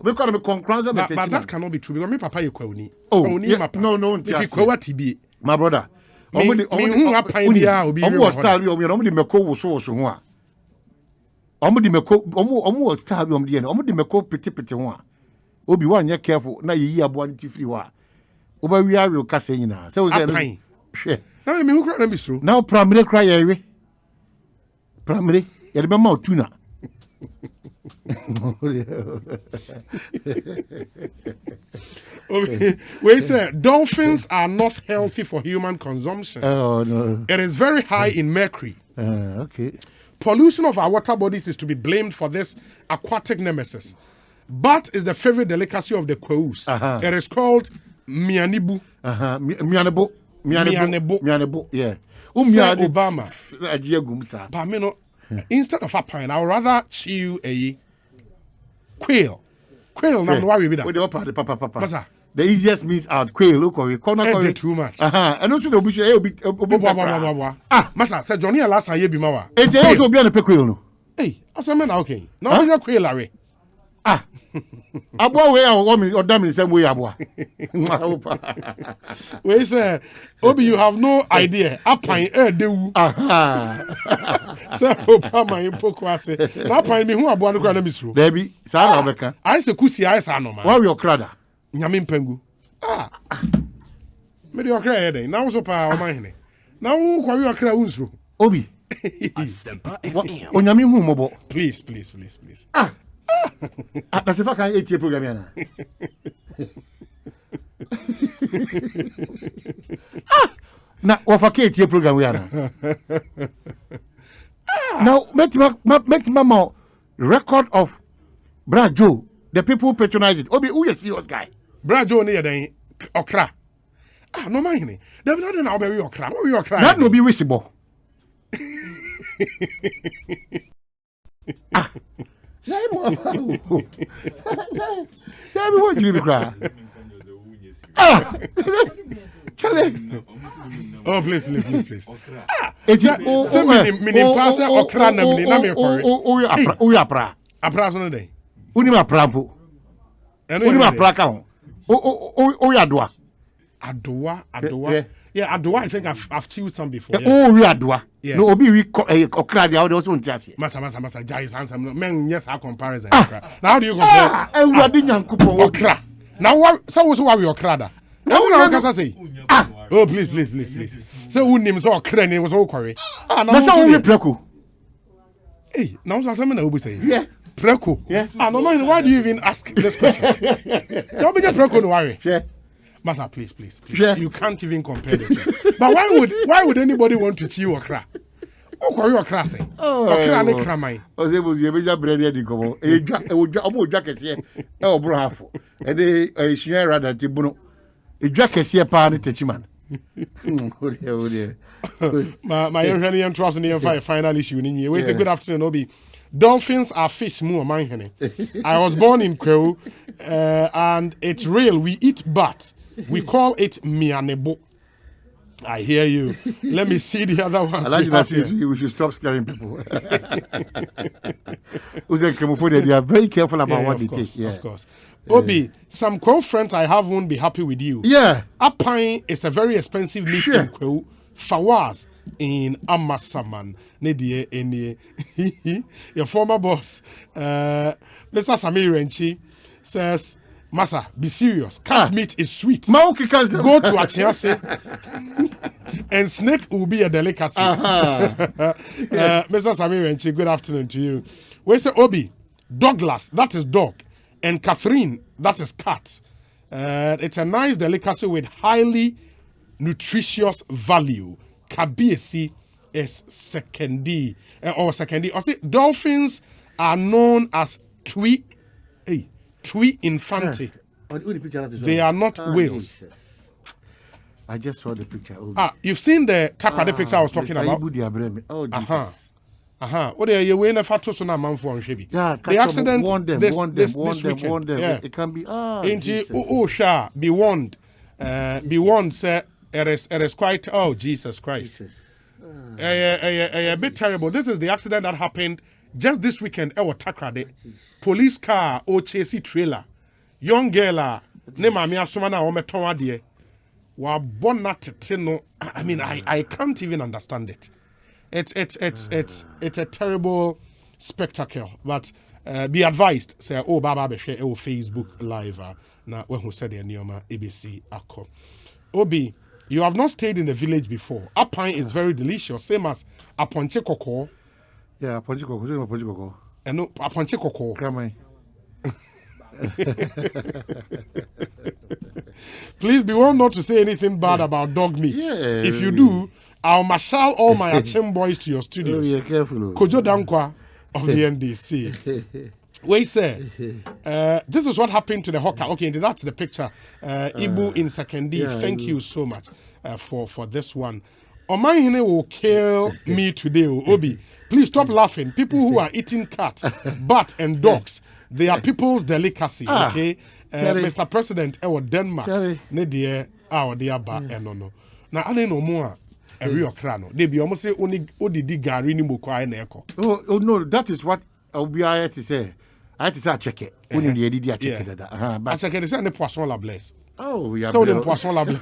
We call me concurrence but that cannot be true because me papa ye kwawni. No, if kwawa tibi. My brother. Omo style omo di meko woso ho a. Omo di meko style omo di meko pete ho a. Obi wa nya careful na yi abo an tifiri ho a. Oba wi awe o kasa nyina. Say we say hwe. Na me hu kra na bisro. Now primary cry yewe. Primary ye be ma tuna. We say dolphins are not healthy for human consumption. Oh no. It is very high in mercury. Okay. Pollution of our water bodies is to be blamed for this aquatic nemesis. Bat is the favorite delicacy of the Kwaus. It is called mianibu. Mianibu. Yeah. Obama. But instead of a pine, I would rather chew a quail. Quail, now worry with that. With the upper, papa. The easiest means out quail. Look, we corner too much. And also the bush. Masa said Johnny last year be mawa. It's also be on the quail. No. Hey, as a man, okay. Now we are quail, Larry. Abo way or woman or damn in the same way. Abo. We say, Obi, you have no idea. Apine do. So, Papa, in Pokwase. Apine me who are born to grant misru. Baby, Sarah, I say, Kusi, I say, no man. Why your cradder? Yamin Pengu. Maybe your credit. Now, so power, my now, who are you cry unsru? Obi. Onyami hu mobo. Please. That's if I can eat your program. Now, what Kate your program we are now. Make mama record of Brad Joe. The people who patronize it. Obi, who is serious guy? Brad Joe near the okra. Ah, no mind. There be nothing now be your cry. What your cry? That no be visible. Ah. What you cry? Ah. Charlie. Oh, please. Ah, It's so mini pass okra na mini na me kore. Oh, ya pra. Apra so no dey. Uni ma prampo. Uni ma pra ka ho. Oh, ya doa. Adoa. Yeah, Adoa, I think I've chewed some before. Oh, we Adoa. No, obi we okra dia we also ntiase. Masa, Jai is handsome. Men, yes, our comparison. Now, how do you compare? Ewurade nyankopon Okra. Now, what? So, what we okra da? Now, what can say? Oh, please. So, who names okra? It was all quarry. Na sa wo preko. Hey, now, something I will say. Yeah. Preko. Yeah. No mind. Why do you even ask this question? Don't be just preko, no worry. Yeah. Master, please. Yeah. You can't even compare the two. But why would anybody want to chew okra? Okra okra say. Okra ne kramai. Ozebu ye beja bread di komo. Omo odwa kese e obro hafo. E de ehia rada ti bunu. Edwa kese pa ne techiman. My young trust in the final issue. We say good afternoon, Obi. Dolphins are fish more man. I was born in Kwewu, and it's real. We eat bat. We call it mianebo. I hear you. Let me see the other one. We should stop scaring people. They are very careful about what they take. Of course. Obi, some Kwewu friends I have won't be happy with you. Yeah. Apine is a very expensive meat in Kwewu. Fawaz in Amasaman. Your former boss, Mr. Samir Renchi, says, Masa, be serious. Cat meat is sweet. Go to Achiase and snake will be a delicacy. Mr. Samir Renchi, good afternoon to you. We say Obi, Douglas, that is dog, and Catherine, that is cat. It's a nice delicacy with highly nutritious value. Kabiesi is secondi. Or see, dolphins are known as tui infante. They are not whales. I just saw the picture. You've seen the takrade picture I was talking about? What are you waiting for? To na man for Shebi. The accident this weekend. Yeah. It can be. Be warned. Be warned, sir. It is quite. Oh, Jesus Christ. A bit terrible. This is the accident that happened just this weekend. Takrade. Police car or chasey trailer. Young girl, ne mami asumana ometon adie. Wa bonat no. I mean, I can't even understand it. It's a terrible spectacle. But be advised, say, Baba be share Facebook Live. Na when who said the Nioma ABC Ako. Obi, you have not stayed in the village before. Apine is very delicious, same as Aponche Koko. Yeah, Aponche Koko. And no, Aponche Koko. Please be warned not to say anything bad about dog meat. If you do, I'll marshal all my Achim boys to your studios. Yeah, careful. Kojo Dankwa of the NDC. Wait, sir. This is what happened to the hawker. Okay, that's the picture. Ibu in Sekendi. Thank you so much for this one. Omanhene will kill me today, Obi. Please stop laughing. People who are eating cat, bat, and dogs, they are people's delicacy. Okay, Mr. President, Denmark, ne dear, dear ba, no. Now I don't know more. A real crano. They be almost say only Odi Gary ni Mukwa and Echo. Oh no, that is what I had to say. I had to say I check it. When you did I check it. I check it. It's the poisson la blesse. Oh, we are so the poisson la blesse.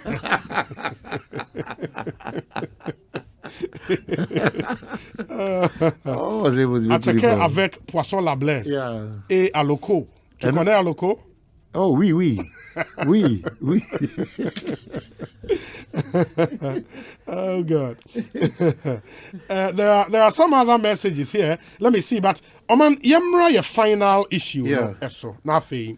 I check avec poisson la blesse. Yeah. Et à loco. Tu connais à loco? Oh oui. Oh God. There are some other messages here. Let me see, but Oman Yemra your final issue. Yeah. So nothing.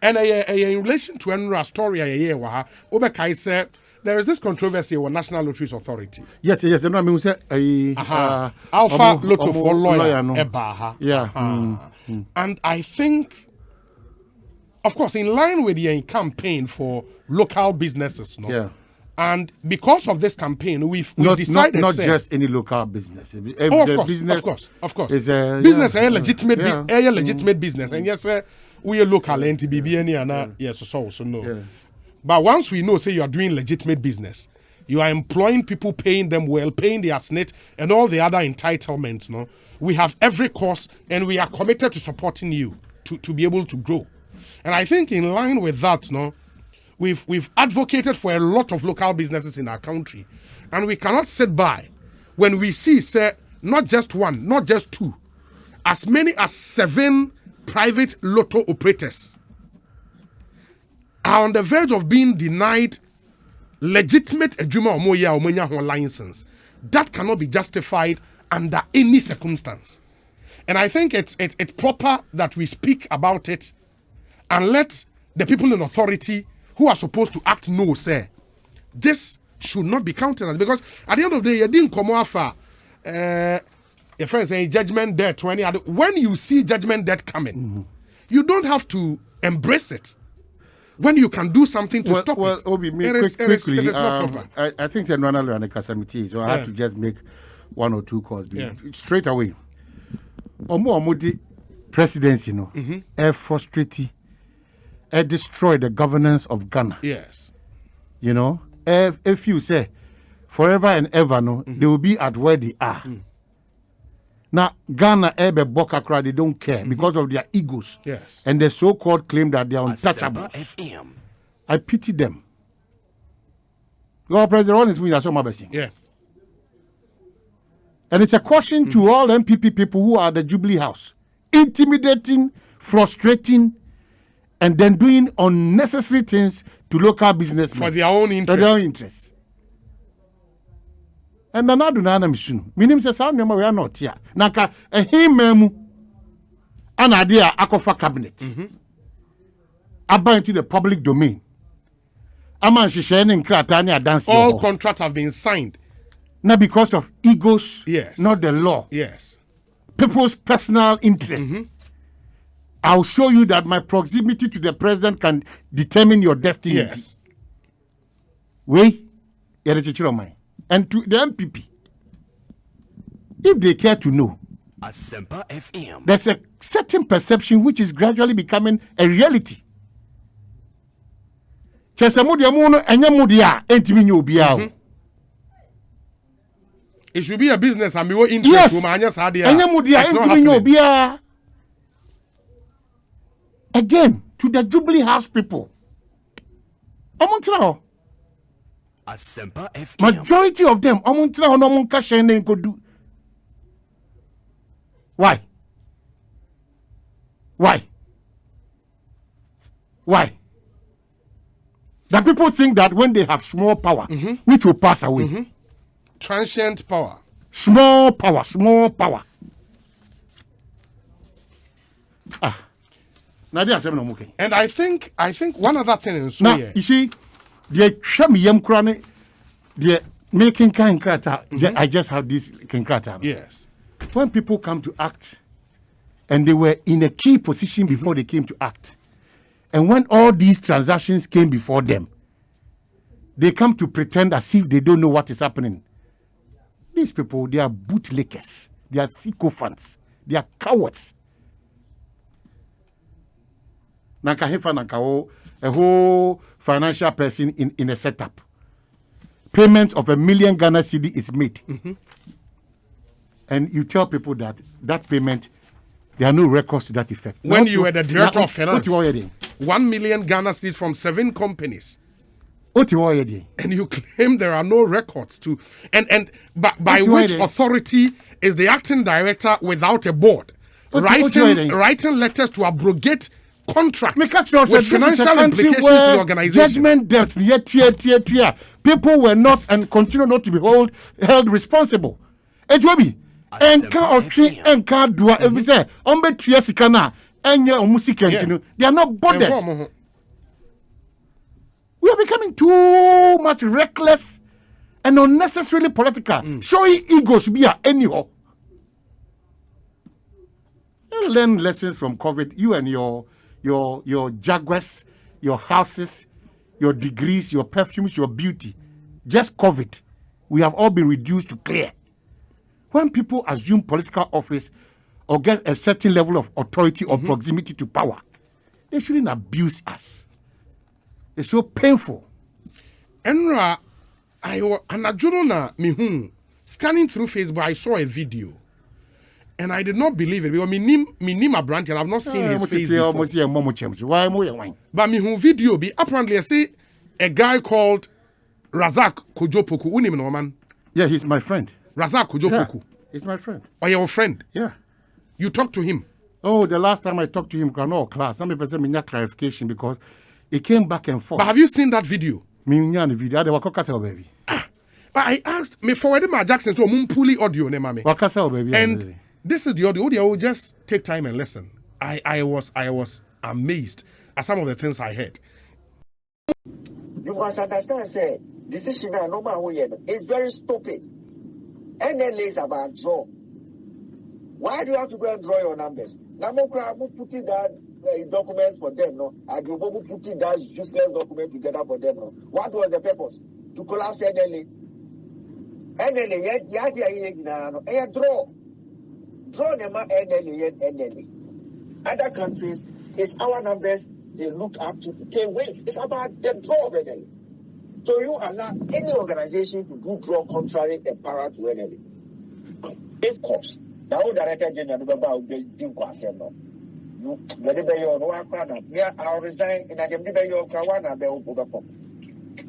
And in relation to Enra story Obekai said there is this controversy with National Lotteries Authority. Yes. You know, I mean, we say Alpha Lotto for lawyer. No. Yeah. And I think of course, in line with the campaign for local businesses, no? Yeah. And because of this campaign, we've Not decided just any local business. If Oh, the of business course. is a Business yeah, a legitimate, yeah. a legitimate business, and yes, we are local NTBB and yes, so no. Yeah. But once we know, say you are doing legitimate business, you are employing people, paying them well, paying their SNIT, and all the other entitlements. No, we have every course, and we are committed to supporting you to be able to grow. And I think in line with that, no, we've advocated for a lot of local businesses in our country, and we cannot sit by when we see, say, not just one, not just two, as many as 7 private lotto operators are on the verge of being denied legitimate adwuma omonya license. That cannot be justified under any circumstance. And I think it's proper that we speak about it and let the people in authority who are supposed to act know, say, this should not be counted, because at the end of the day, you didn't come off your friends saying judgment debt to any other. When you see judgment debt coming, you don't have to embrace it. When you can do something to stop it. Obi, It is not proper. I think Senwana and Kasamiti, so I had to just make 1 or 2 calls. Straight away. Omo presidency, frustrate, destroy the governance of Ghana. Yes. You know, if you say forever and ever, they will be at where they are. Now, Ghana, Ebe, Bokakra, they don't care because of their egos. Yes. And the so-called claim that they are untouchable. I pity them. Your president is winning some of Yeah. And it's a caution to all MPP people who are at the Jubilee House. Intimidating, frustrating, and then doing unnecessary things to local businessmen. For their own interest. For their own interests. And then I do not know. Minim says, we are not here. Naka, a him, an idea, Akofa cabinet. About into the public domain. Aman Shishen Kratania dancing. All contracts have been signed. Not because of egos, Yes. not the law. Yes. People's personal interest. I'll show you that my proximity to the president can determine your destiny. Yes. Wait, you're the teacher of mine. And to the MPP, if they care to know, there's a certain perception which is gradually becoming a reality. It should be a business and your interest. Yes. Again, to the Jubilee House people. Majority of them, why? The people think that when they have small power, which will pass away. Transient power. Small power. And I think one other thing is now, you see, the Shamiyam Krani, the making kind krata. I just have this kinkrata. Yes. When people come to act, and they were in a key position before they came to act, and when all these transactions came before them, they come to pretend as if they don't know what is happening. These people, they are bootlickers, they are sycophants, they are cowards. Nakahefa a whole financial person in a setup. Payment of 1 million Ghana cedi is made. And you tell people that payment, there are no records to that effect. When you were the director of finance, 1 million Ghana cedis from 7 companies. And you claim there are no records to, and by which authority is the acting director without a board writing letters to abrogate contracts with financial implications to the organization? Judgment debts, people were not and continue not to be held responsible. They are not bothered. We are becoming too much reckless and unnecessarily political. Showing egos be anyhow. You learn lessons from COVID. You and your your Jaguars, your houses, your degrees, your perfumes, your beauty. Just COVID, we have all been reduced to clear. When people assume political office or get a certain level of authority or proximity to power, they shouldn't abuse us. It's so painful. Enra, scanning through Facebook, I saw a video. And I did not believe it because me name a branch and I've not seen his face before. But me video be apparently I see a guy called Razak Kojopoku. Unim no man. Yeah, he's my friend. Razak Kojopoku. Yeah, he's my friend. Or your friend? Yeah. You talked to him? Oh, the last time I talked to him, no class. Some people say me not clarification because it came back and forth. But have you seen that video? Me the video. They were baby. But I asked me forwarded my Jackson so mumpuli audio ne mame. Baby. And this is the audio. I will just take time and listen. I was amazed at some of the things I heard. You must understand, say, decision it's very stupid. NLA is about draw. Why do you have to go and draw your numbers? Namokra putting that documents for them, no? Agrobo putting that useless document together for them, no? What was the purpose? To collapse NLA. NLA, draw. Draw them NLA. Other countries, it's our numbers they look up to. They wait. It's about the draw of NLA. So you allow any organization to do draw contrary the power to NLA. Of course. Now Director General Baba didn't question no. You very your no yeah, I'll resign in a your Kawana Bell.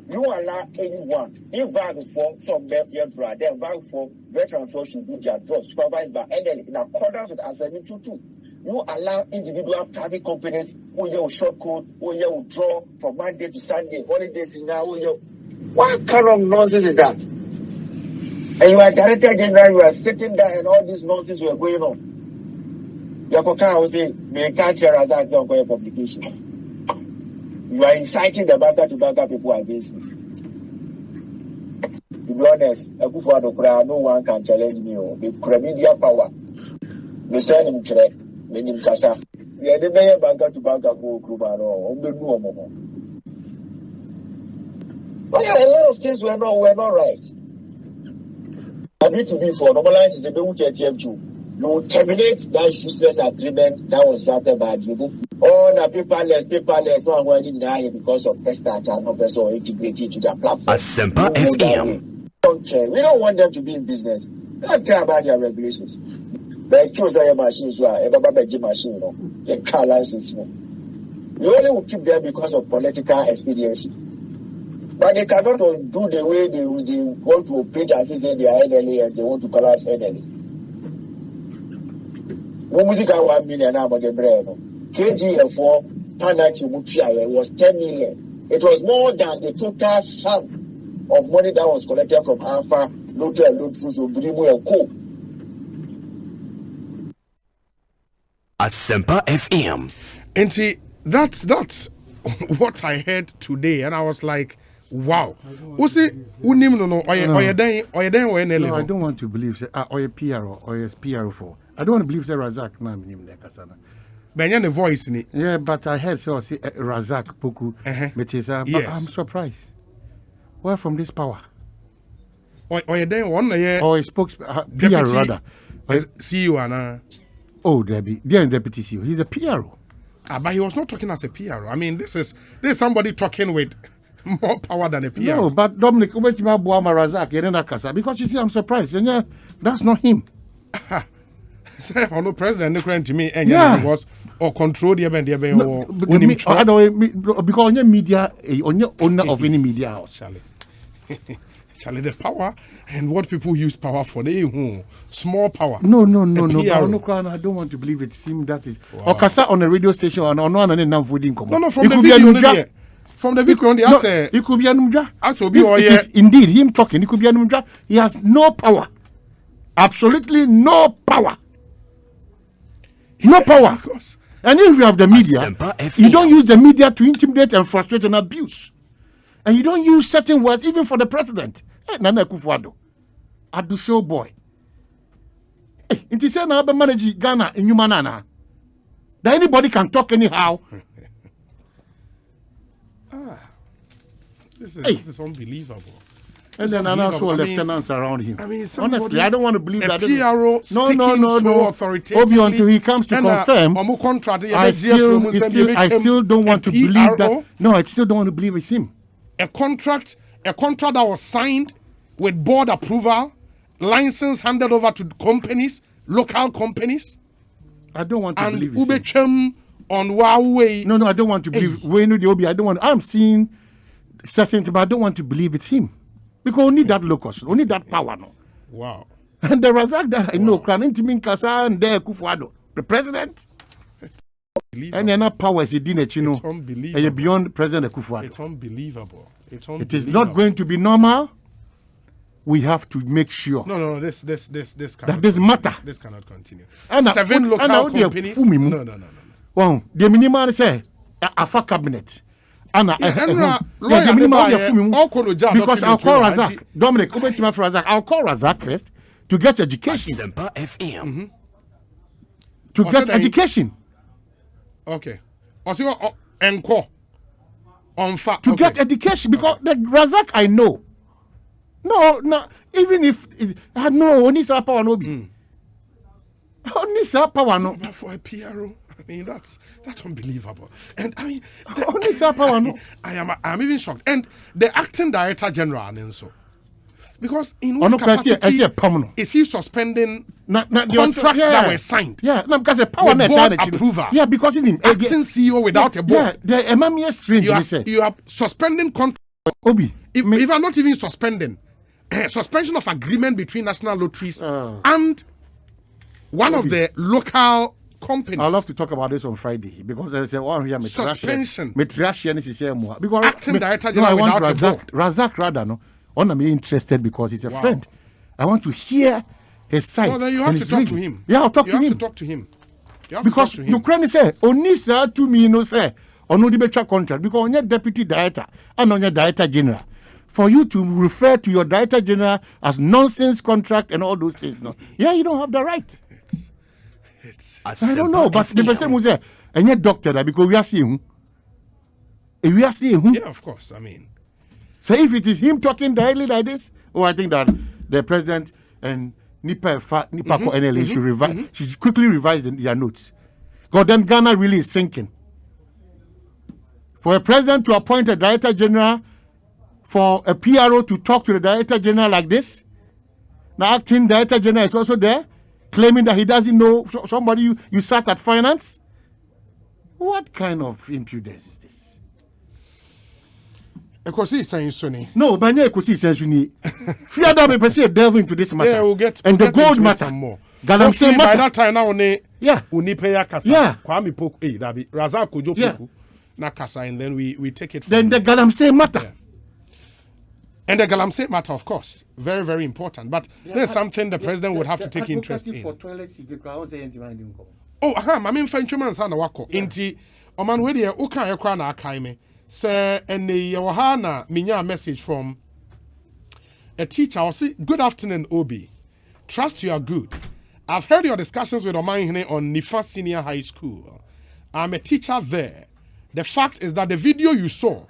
You allow anyone, if value for some their brother, then value for veteran force should do their draw supervised by NLA in accordance with Assembly 22. You allow individual private companies who you short code, who you draw from Monday to Sunday, holidays in now. What kind of nonsense is that? And you are Director General, you are sitting there and all this nonsense were going on. Your Koka will say, may catch your as a publication. You are inciting the banker to banker people against me. To be honest, no one can challenge me. The media power. The same him correct. Meaning Kasa. We are the mayor banker to banker for Krubano. But yeah, a lot of things were not right. I need to be for normalize the BUTTF2. You terminate that useless agreement that was drafted by Adibu. All the paperless, one going in there because of Prestat and no person integrated to their platform. Asempa FM. Don't care. We don't want them to be in business. We don't care about their regulations. They choose their machines, a machine, a car license. We only will keep them because of political expediency. But they cannot do the way they want to operate as if they are NLA and they want to collapse NLA. No music 1 million about the brand. KGF4 Panachi Mutia was 10 million. It was more than the total sum of money that was collected from Alpha, Lotto and Lotto, Brimu and Co. Asempa FM. And see, that's what I heard today, and I was like, wow. No, I don't want to believe or a PRO or a PRO4. I don't want to believe that Razak na minim ne kasana. Benya the voice in it. Yeah, but I heard so say Razak Poku. But I'm surprised. Where from this power? Or a spokesperson PR rather. CEO and oh, Debbie, they're deputy CEO. He's a PRO. But he was not talking as a PRO. I mean, this is somebody talking with more power than a PRO. No, but Dominic, because you see, I'm surprised. And yeah, that's not him. Say, no president, to me, and yeah, was or control the event, because on your media, on your owner of any media house, Charlie, the power and what people use power for, they small power. No. I don't want to believe it. Seems that is or Kasa on a radio station or no one and voting. No, from the video. From the video, it could be Anumja. It is indeed him talking. It could be Anumja. He has no power. Absolutely no power. No power. And if you have the media, you don't use the media to intimidate and frustrate and abuse. And you don't use certain words even for the president. Nana Kufuado. Adu show boy. Inti say na manage Ghana in Humanana. that anybody can talk anyhow. This is unbelievable. And then also lieutenants around him. I mean, honestly, I don't want to believe that. PRO No. Obi, until he comes to confirm, I still don't want to believe that. No, I still don't want to believe it's him. A contract that was signed with board approval, license handed over to companies, local companies. I don't want to believe it's him. On Huawei. No, I don't want to believe. I don't want. I'm seeing certain, but I don't want to believe it's him. Because we need that locus, we need that power. No? Wow. And the Razak that I know, Kranentimin Kasa and there Kufuado, the president. And then that power is a dinner, and beyond President Kufuado. It's unbelievable. It is not going to be normal. We have to make sure. No. This cannot. That this matter. This cannot continue. And 7 local companies. No. Well, the minimum say a cabinet. Because I'll call Razak. Dominic, I'll call Razak first to get education. FM. To get education. Okay. Encore. To get education, because the Razak I know. No. Even if I know only power no be. Only power no. But for a PRO. I mean, that's unbelievable. And I mean, I'm even shocked. And the acting director general, and so because in what capacity is he suspending contracts that were signed? Yeah, no, because the power board approval. Yeah, because it's acting CEO without a board. Yeah, the MME strange. You are suspending contracts. Obi, if I'm not even suspending, suspension of agreement between National Lotteries and one of the local companies. I'll have to talk about this on Friday because there's one here. Suspension. Because acting director general without a board. Razak rather no. I'm interested because he's a friend. I want to hear his side. Well, then you have to talk to him. Yeah, I'll talk to him. You have to talk to him. Because Ukraine say Onisa to me no say on no debate contract because on your deputy director and on your director general. For you to refer to your director general as nonsense contract and all those things, no. Yeah, you don't have the right. I don't know, but the person who say, and yet doctor that because we are seeing him. Yeah, of course. I mean, so if it is him talking directly like this, I think that the president and Nipa NLA should quickly revise their notes. Because then Ghana really is sinking. For a president to appoint a director general, for a PRO to talk to the director general like this, the acting director general is also there, claiming that he doesn't know somebody you sat at finance. What kind of impudence is this? Ekosiisen M'Ahiasem. No, but Ekosiisen M'Ahiasem. Fear that we delve into this matter. Yeah, we'll get the gold matter. More. By that time now, Unipeya Kasa. Yeah. Kwame Poku, Dabi Razak Kojo Poku. Na Kasa, and then we take it. Then the Galamsey matter. Yeah. And the Galamsey matter, of course, very, very important. But there's something the president would have to take interest in. For toilets, I mean, French man, son, wako. Inti, Oman, where the Uka Ekwana Akaime, say, and the Yohana Minya message from a teacher. I'll say, good afternoon, Obi. Trust you are good. I've heard your discussions with Omahine on Nifa Senior High School. I'm a teacher there. The fact is that the video you saw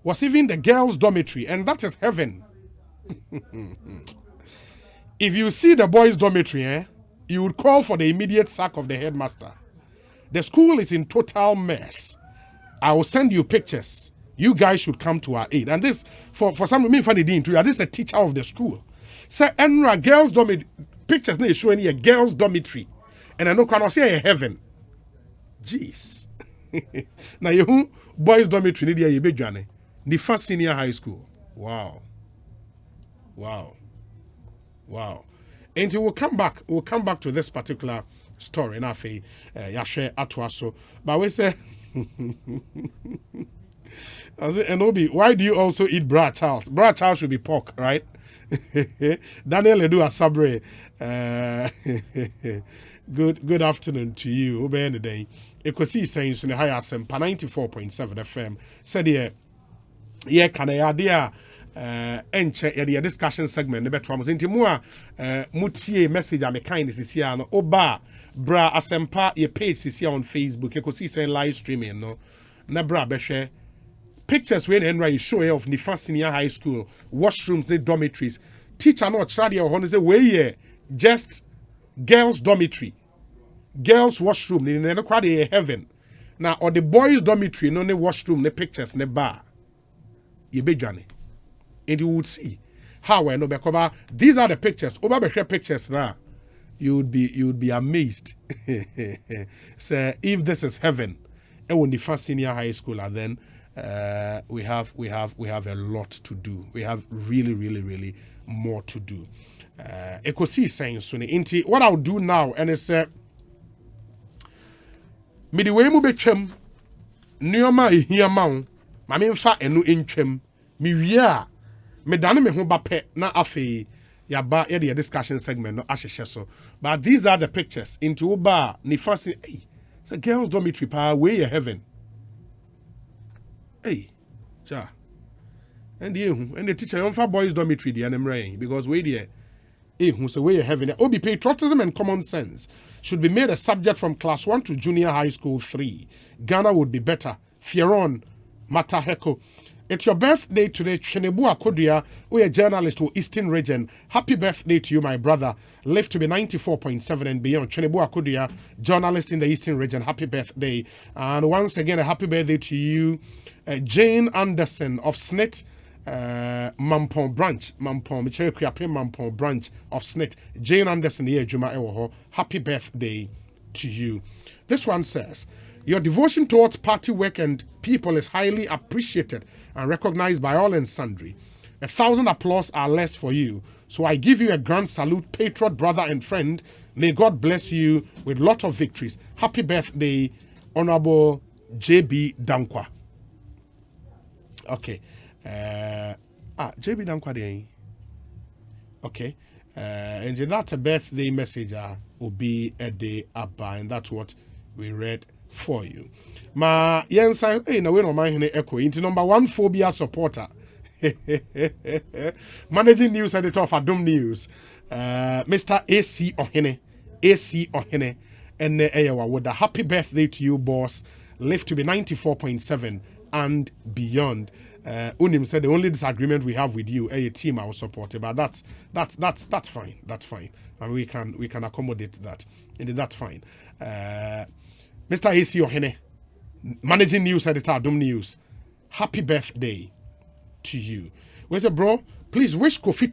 was even the girls' dormitory, and that is heaven. If you see the boys' dormitory, you would call for the immediate sack of the headmaster. The school is in total mess. I will send you pictures. You guys should come to our aid. And this, for some me funny thing too, this is a teacher of the school. Say, Enra, girls' dormitory, pictures they show any a girls' dormitory. And I know can I say heaven. Jeez. Now you boys' dormitory need a big journey. The first senior high school. Wow. And we'll come back to this particular story. And I say, Yashe Atwaso. But we say, I say, and Obi, why do you also eat Bra Charles? Bra Charles should be pork, right? Daniel Edu Asabre. Good afternoon to you. Obey the day. Ekosiisen M'Ahiasem 94.7 FM. Said yeah, can I idea enche ya discussion segment ne beto amo nti mu a mutie message am kind is here no oba bra asempa ye page is here on Facebook Ekosiisen live streaming no na bra behwe pictures when Henry show of Nifa Senior High School washrooms the dormitories teacher no try dey ho say we just girls dormitory girls washroom in no kwa dey heaven na or the boys dormitory no ne washroom ne pictures ne bar ye bedwane. And you would see how we know because these are the pictures. Over the pictures now, you would be amazed. So if this is heaven, and when the first senior high school, and then we have a lot to do. We have really more to do. Ekosiisen Suni inti. What I'll do now, and it's me the way mu betwem nneoma ehia ma wo ma me mfa enu entwem me wie a me dane me ho ba pe na afei ya ba ye the discussion segment no ahyehye so but these are the pictures into uba ni fast hey say girls dormitory pa we ye heaven hey cha and the teacher yon fa boys dormitory the anemre because we there who say we ye heaven obi patriotism and common sense should be made a subject from class 1 to junior high school 3. Ghana would be better. Fieron Mataheko. It's your birthday today. Chenebu Akodia, we a journalist to Eastern Region. Happy birthday to you, my brother. Live to be 94.7 and beyond. Chenebu Akodia, journalist in the Eastern Region. Happy birthday. And once again, a happy birthday to you, Jane Anderson of SNIT. Mampong branch, Mampong branch of SNIT. Jane Anderson here, Juma Ewoho. Happy birthday to you. This one says, your devotion towards party work and people is highly appreciated and recognized by all and sundry. 1,000 applause are less for you. So I give you a grand salute, patriot, brother, and friend. May God bless you with lot of victories. Happy birthday, Honorable J.B. Dankwa. Okay. J.B. Dankwa dey. Okay. And that's a birthday message will be a day abba, and that's what we read for you. Ma yensa hey na we no man hene echo into number 1 phobia supporter. Managing news editor of Adom News. Mr. AC Ohene and Eyawa with a happy birthday to you, boss. Live to be 94.7 and beyond. Unim said the only disagreement we have with you, a team I will support it, but that's fine. That's fine. And we can accommodate that. And that's fine. Mr. AC Ohene, managing news editor Adom News. Happy birthday to you. We say, bro, please wish Kofi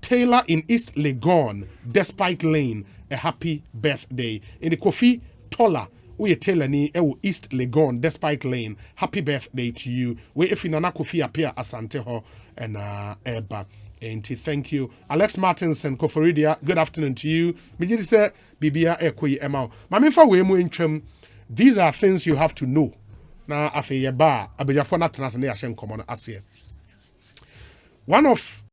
Taylor in East Legon, Despite Lane, a happy birthday. In the Kofi Tola, we Taylor ni East Legon, Despite Lane, happy birthday to you. We if Nana Kofi appear Asante ho and Eba. And thank you. Alex Martinson, Koforidia, good afternoon to you. Mijidi say, Bibia Ekoi Emao. Maminfa we mu intrim. These are things you have to know. Na afe yeba abejafo na tenase na yahye nkomo no ase. One of